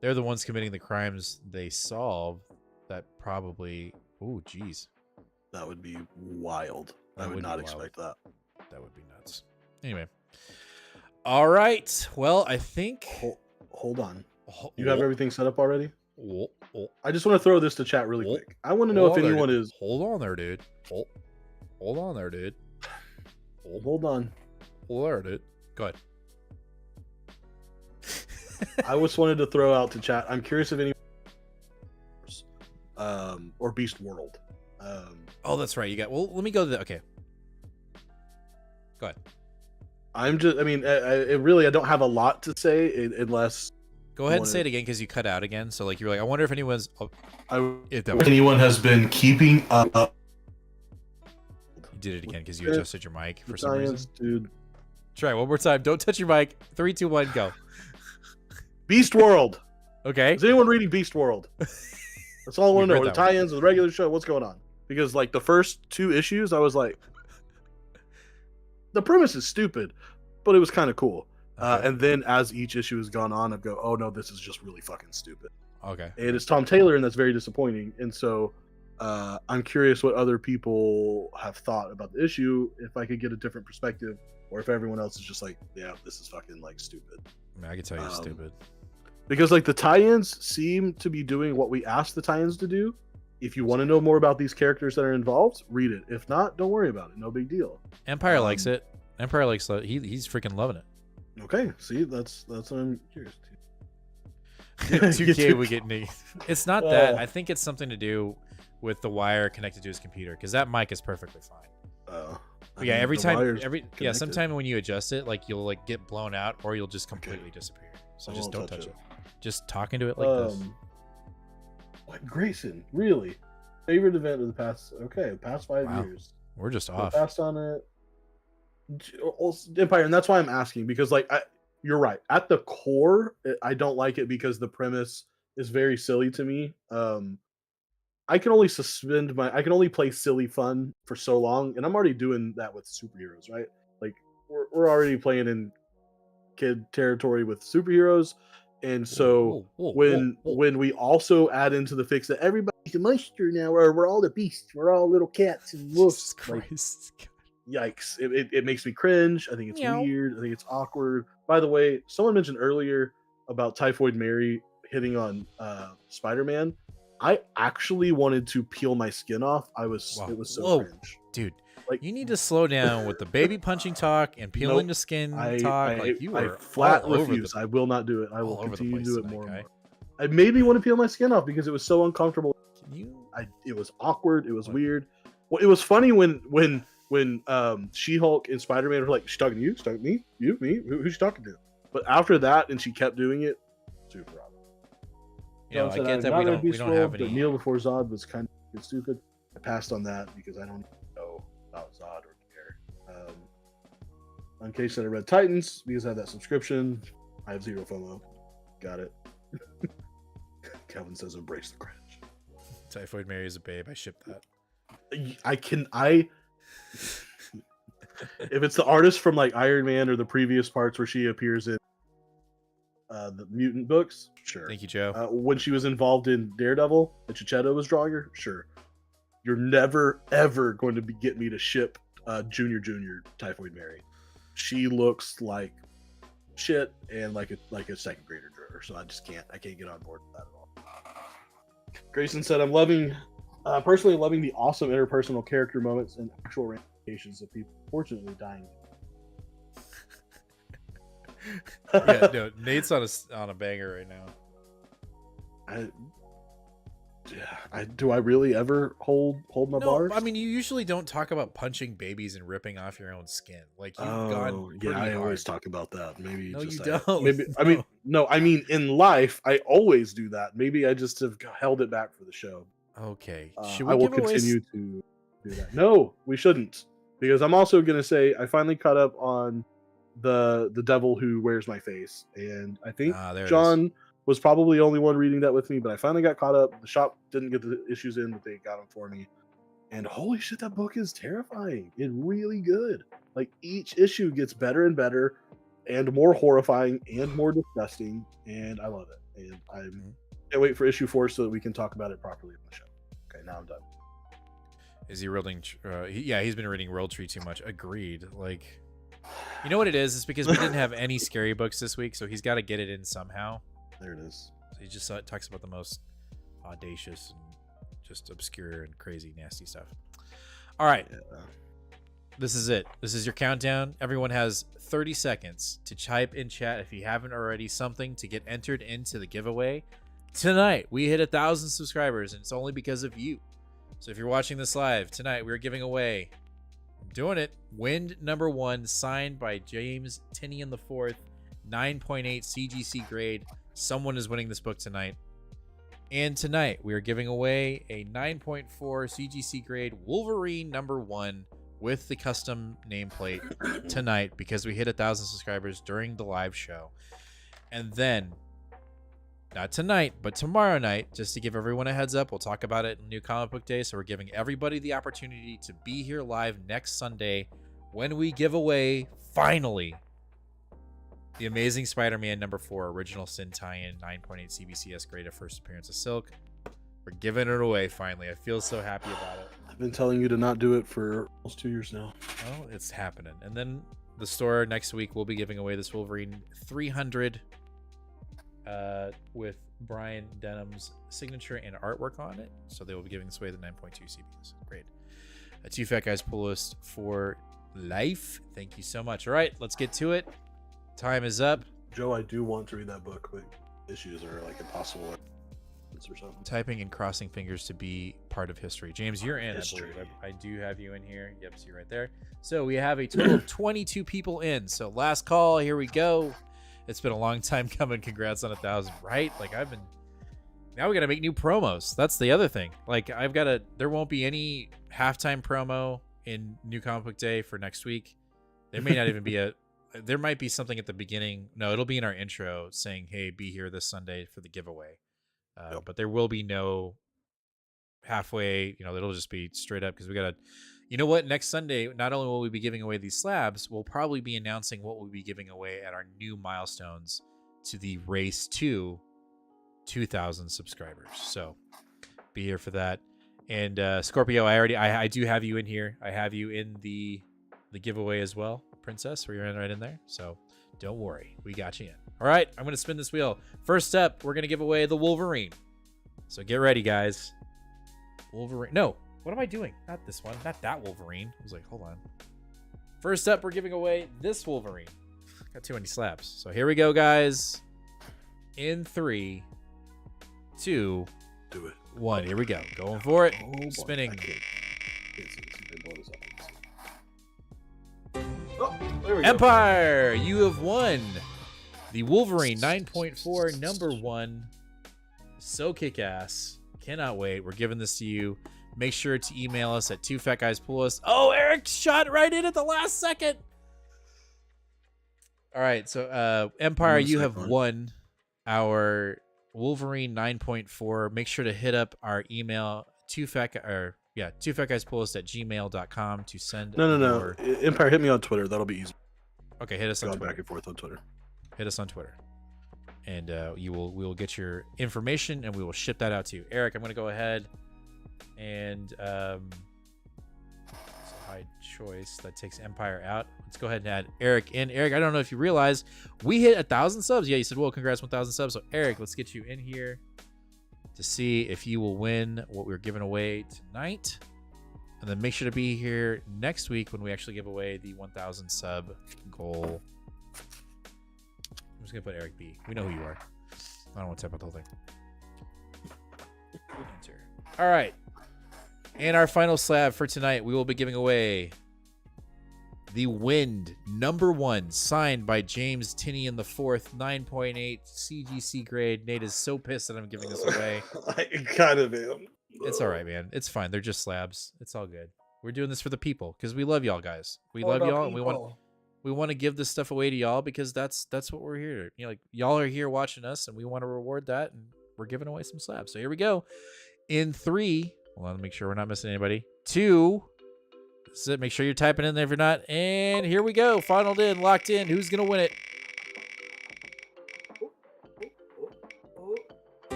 they're the ones committing the crimes they solve. That probably. Oh, geez. That would be wild. I would not expect that. That would be nuts. Anyway. All right. Well, I think. Hold on. You have everything set up already? I just want to throw this to chat really quick. I want to know if anyone is. Hold on there, dude. Hold on there, dude. Hold on. Hold there, dude. Go ahead. I just wanted to throw out to chat. I'm curious if anyone. Or Beast World. Oh, that's right. You got. Well, let me go to the. Okay. Go ahead. I'm just. I mean, I don't have a lot to say unless. Go ahead and say it again because you cut out again. So like you're like, I wonder if anyone's. If anyone has been keeping up. You did it again because you adjusted your mic for some reason. Dude. Try one more time. Don't touch your mic. 3, 2, 1, go. Beast World. Okay. Is anyone reading Beast World? That's all I want to know. The tie-ins of the regular show. What's going on? Because like the first 2 issues, I was like, the premise is stupid, but it was kind of cool. Okay. And then as each issue has gone on, I go, oh no, this is just really fucking stupid. Okay. And it's Tom Taylor, and that's very disappointing. And so I'm curious what other people have thought about the issue, if I could get a different perspective, or if everyone else is just like, yeah, this is fucking like stupid. I mean, I can tell you stupid. Because like the tie-ins seem to be doing what we asked the tie-ins to do. If you want to know more about these characters that are involved, read it. If not, don't worry about it. No big deal. Empire likes it. Empire likes it. He's freaking loving it. Okay, see, that's what I'm curious to. 2K we get Nate. It's not that. I think it's something to do with the wire connected to his computer because that mic is perfectly fine. Yeah, every time, sometime when you adjust it, like you'll like get blown out or you'll just completely disappear. So just don't touch it. Just talk into it like this. What, Grayson? Really? Favorite event of the past 5 Wow. years. We're just I off. passed on it. Empire, and that's why I'm asking, because like you're right. At the core, I don't like it because the premise is very silly to me. I can only play silly fun for so long, and I'm already doing that with superheroes, right? Like we're already playing in kid territory with superheroes, and so when we also add into the fix that everybody's a monster now, or we're all the beasts, we're all little cats and wolves. Like, yikes! It makes me cringe. I think it's weird. I think it's awkward. By the way, someone mentioned earlier about Typhoid Mary hitting on Spider-Man. I actually wanted to peel my skin off. It was so cringe. Dude. Like, you need to slow down with the baby punching talk and peeling the skin talk. I flat refuse. I will not do it. I will continue to do it more and more. I made me want to peel my skin off because it was so uncomfortable. It was awkward. It was weird. Well, it was funny when She-Hulk and Spider-Man were like, "She's talking to you? She's talking to me? You? Me? Who's she talking to?" But after that, and she kept doing it, super awkward. I get that we don't have any. Kneel before Zod was kind of stupid. I passed on that because I don't know about Zod or care. On case that I read Titans because I have that subscription. I have zero FOMO. Got it. Kevin says embrace the cringe. Typhoid Mary is a babe. I ship that. If it's the artist from like Iron Man or the previous parts where she appears in the mutant books, sure. Thank you, Joe. When she was involved in Daredevil and Chichetto was drawing her, sure. You're never ever going to get me to ship Junior Typhoid Mary. She looks like shit and like a second grader drawer, so I can't get on board with that at all. Grayson said, "I'm personally loving the awesome interpersonal character moments and actual ramifications of people fortunately dying." Yeah, no, Nate's on a banger right now. Do I really ever hold my bars? I mean, you usually don't talk about punching babies and ripping off your own skin. Like you've gone pretty I hard. always talk about that. Maybe no, just you don't. Maybe I mean in life I always do that. Maybe I just have held it back for the show. Okay, I will continue to do that. No, we shouldn't, because I'm also gonna say I finally caught up on the Devil Who Wears My Face, and I think John was probably the only one reading that with me, but I finally got caught up. The shop didn't get the issues in, but they got them for me. And holy shit, that book is terrifying. It's really good. Like each issue gets better and better and more horrifying and more disgusting, and I love it. And I can't wait for issue 4 so that we can talk about it properly on the show. Okay, now I'm done. Is he reading? He's been reading World Tree too much. Agreed. Like, you know what it is? It's because we didn't have any scary books this week, so he's got to get it in somehow. There it is. So he just talks about the most audacious and just obscure and crazy, nasty stuff. All right. Yeah. This is it. This is your countdown. Everyone has 30 seconds to type in chat, if you haven't already, something to get entered into the giveaway. Tonight, we hit 1,000 subscribers, and it's only because of you. So if you're watching this live, tonight we're giving away, I'm doing it, Wind #1, signed by James Tinian IV, 9.8 CGC grade. Someone is winning this book tonight. And tonight we are giving away a 9.4 CGC grade Wolverine #1 with the custom nameplate tonight, because we hit 1,000 subscribers during the live show. And then, not tonight, but tomorrow night, just to give everyone a heads up, we'll talk about it in New Comic Book Day. So we're giving everybody the opportunity to be here live next Sunday when we give away, finally, the Amazing Spider-Man #4 Original Sin tie-in, 9.8 CBCS grade of first appearance of Silk. We're giving it away finally. I feel so happy about it. I've been telling you to not do it for almost 2 years now. Well, it's happening. And then the store next week will be giving away this Wolverine 300 with Brian Denham's signature and artwork on it. So they will be giving this away the 9.2 CBS. Great. A Two Fat Guys pull list for life. Thank you so much. All right, let's get to it. Time is up. Joe, I do want to read that book, but issues are like impossible or something. Typing and crossing fingers to be part of history. James, you're in. History. I believe. I do have you in here. Yep, see right there. So we have a total of 22 people in. So last call. Here we go. It's been a long time coming. Congrats on 1,000. Right? Like I've been Now we got to make new promos. That's the other thing. Like, there won't be any halftime promo in New Comic Book Day for next week. There may not even be there might be something at the beginning. No, it'll be in our intro saying, hey, be here this Sunday for the giveaway. But there will be no halfway, it'll just be straight up because we got to, you know what? Next Sunday, not only will we be giving away these slabs, we'll probably be announcing what we'll be giving away at our new milestones to the race to 2,000 subscribers. So be here for that. And Scorpio, I do have you in here. I have you in the giveaway as well, Princess. We're right in there. So don't worry, we got you in. All right, I'm gonna spin this wheel. First up, we're gonna give away the Wolverine. So get ready, guys. Wolverine. No, what am I doing? Not this one. Not that Wolverine. I was like, hold on. First up, we're giving away this Wolverine. Got too many slabs. So here we go, guys. In 3, 2, Do it. 1. Here we go. Going for it. Oh, boy. Spinning. Oh, there we go. Empire, you have won the Wolverine 9.4 number 1. So kick-ass. Cannot wait. We're giving this to you. Make sure to email us at 2fatguyspoolus. Oh, Eric shot right in at the last second. All right, so Empire, you have won our Wolverine 9.4. Make sure to hit up our email 2fatguyspoolus@gmail.com to send. No. Empire, hit me on Twitter. That'll be easy. Okay, hit us on Going Twitter. back and forth on Twitter. Hit us on Twitter, and we will get your information and we will ship that out to you. Eric, I'm going to go ahead and hide choice. That takes Empire out. Let's go ahead and add Eric in. Eric, I don't know if you realize we hit 1,000 subs. Yeah, you said, well, congrats, 1,000 subs. So Eric, let's get you in here to see if you will win what we're giving away tonight. And then make sure to be here next week when we actually give away the 1,000 sub goal. I'm just going to put Eric B. We know who you are. I don't want to type out the whole thing. Enter. All right. And our final slab for tonight, we will be giving away the Wind number 1, signed by James Tinian the 4th, 9.8 CGC grade. Nate is so pissed that I'm giving this away. I kind of am. It's all right, man. It's fine. They're just slabs. It's all good. We're doing this for the people because we love y'all, guys. We love y'all, and we want to give this stuff away to y'all because that's what we're here to. Like, y'all are here watching us, and we want to reward that, and we're giving away some slabs. So here we go. In 3, hold on, make sure we're not missing anybody. 2. That's it. Make sure you're typing in there if you're not. And here we go. Funneled in, locked in. Who's gonna win it?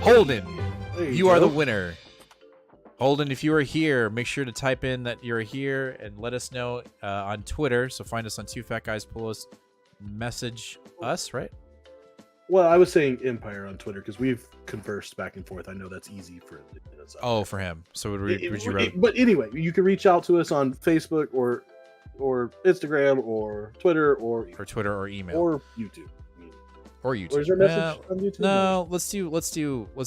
Holden, you are the winner. Holden, if you are here, make sure to type in that you're here and let us know on Twitter. So find us on 2fatguyspoolus. Message us, right? Well, I was saying Empire on Twitter because we've conversed back and forth. I know that's easy for him. Oh, for him. So would you rather? But anyway, you can reach out to us on Facebook or Instagram or Twitter or email or YouTube. Or YouTube. Or is there a message on YouTube? No, let's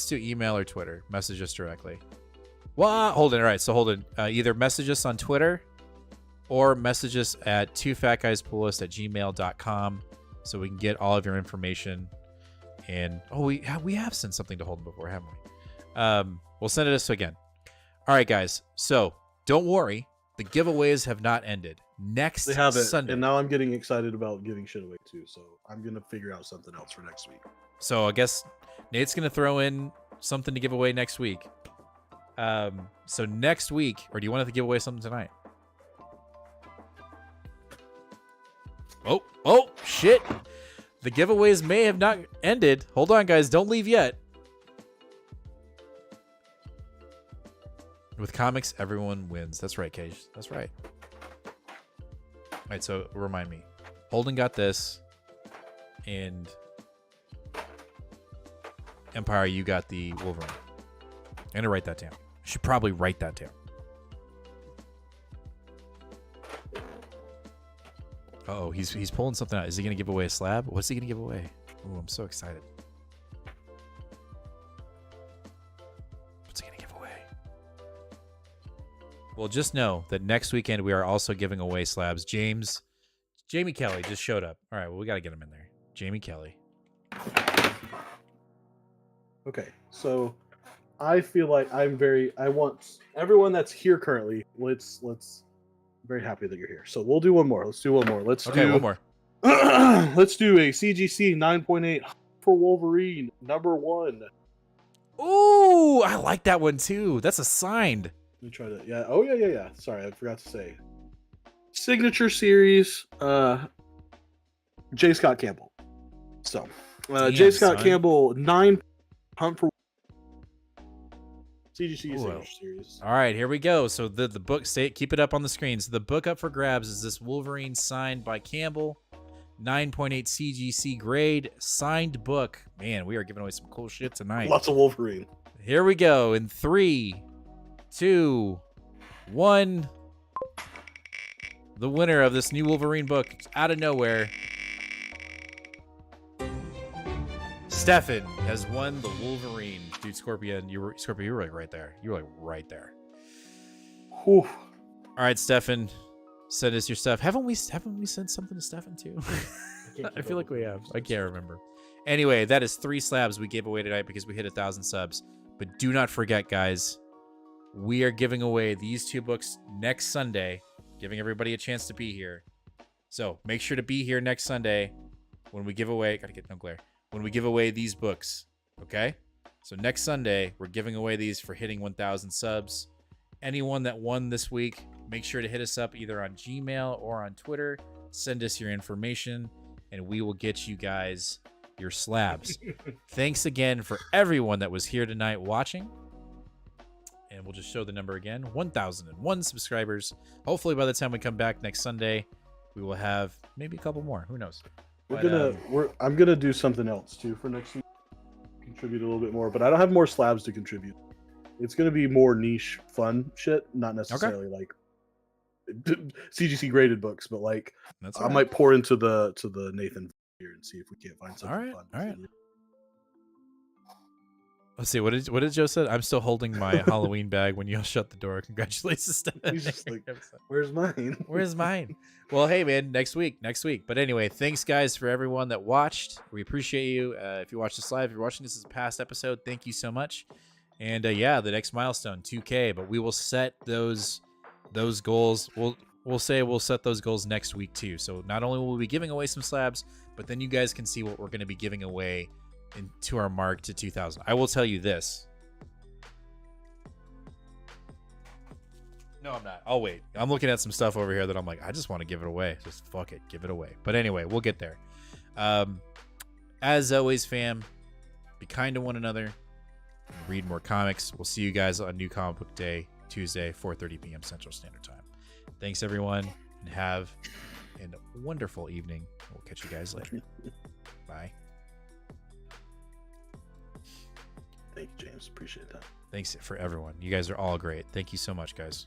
do email or Twitter. Message us directly. Well, Holden. All right, so Holden, either message us on Twitter or message us at 2fatguyspoolus@gmail.com so we can get all of your information. And we have sent something to Holden before, haven't we? We'll send it to us again. All right, guys. So don't worry, the giveaways have not ended. Next They have it, Sunday. and now I'm getting excited about giving shit away too. So I'm gonna figure out something else for next week. So I guess Nate's gonna throw in something to give away next week. So next week, or do you want to give away something tonight? Oh, shit. The giveaways may have not ended. Hold on, guys. Don't leave yet. With comics, everyone wins. That's right, Cage. That's right. All right, so remind me. Holden got this. And Empire, you got the Wolverine. I'm going to write that down. I should probably write that down. Uh-oh, he's pulling something out. Is he going to give away a slab? What's he going to give away? Ooh, I'm so excited. What's he going to give away? Well, just know that next weekend we are also giving away slabs. Jamie Kelly just showed up. All right, well, we got to get him in there. Jamie Kelly. Okay, so I feel like I want everyone that's here currently. Let's very happy that you're here. So we'll do one more. Let's do one more. Okay, one more. Let's do a CGC 9.8 for Wolverine #1. Ooh, I like that one too. That's a signed. Let me try to. Yeah. Oh yeah. Sorry, I forgot to say. Signature series. J. Scott Campbell. So, J. Scott Campbell 9 Hunt for CGC signature series. All right, here we go. So the book, keep it up on the screen. So the book up for grabs is this Wolverine signed by Campbell, 9.8 CGC grade, signed book. Man, we are giving away some cool shit tonight. Lots of Wolverine. Here we go in 3, 2, 1. The winner of this new Wolverine book out of nowhere, Stefan, has won the Wolverine. Dude, Scorpion, you were like right there. You were like right there. Whew. All right, Stefan, send us your stuff. Haven't we sent something to Stefan too? I feel like we have. I can't remember. Anyway, that is 3 slabs we gave away tonight because we hit 1,000 subs. But do not forget, guys, we are giving away these 2 books next Sunday, giving everybody a chance to be here. So make sure to be here next Sunday when we give away. Gotta get no glare. When we give away these books, okay? So next Sunday, we're giving away these for hitting 1,000 subs. Anyone that won this week, make sure to hit us up either on Gmail or on Twitter. Send us your information, and we will get you guys your slabs. Thanks again for everyone that was here tonight watching. And we'll just show the number again. 1,001 subscribers. Hopefully by the time we come back next Sunday, we will have maybe a couple more. Who knows? I'm gonna do something else too for next week. Contribute a little bit more, but I don't have more slabs to contribute. It's gonna be more niche, fun shit, not necessarily like CGC graded books, but like I might pour into the Nathan here and see if we can't find something fun. All right. Let's see. What did Joe say? I'm still holding my Halloween bag when you shut the door. Congratulations, Stefan. He's just like, where's mine? Where's mine? Well, hey, man, next week. But anyway, thanks, guys, for everyone that watched. We appreciate you. If you watched this live, if you're watching this as a past episode, thank you so much. And yeah, the next milestone, 2K. But we will set those goals. We'll set those goals next week too. So not only will we be giving away some slabs, but then you guys can see what we're going to be giving away into our mark to 2,000. I will tell you this. No, I'm not. I'll wait. I'm looking at some stuff over here that I'm like, I just want to give it away. Just fuck it. Give it away. But anyway, we'll get there. As always, fam, be kind to one another. Read more comics. We'll see you guys on New Comic Book Day, Tuesday, 4:30 p.m. Central Standard Time. Thanks, everyone, and have a wonderful evening. We'll catch you guys later. Bye. Thank you, James. Appreciate that. Thanks for everyone. You guys are all great. Thank you so much, guys.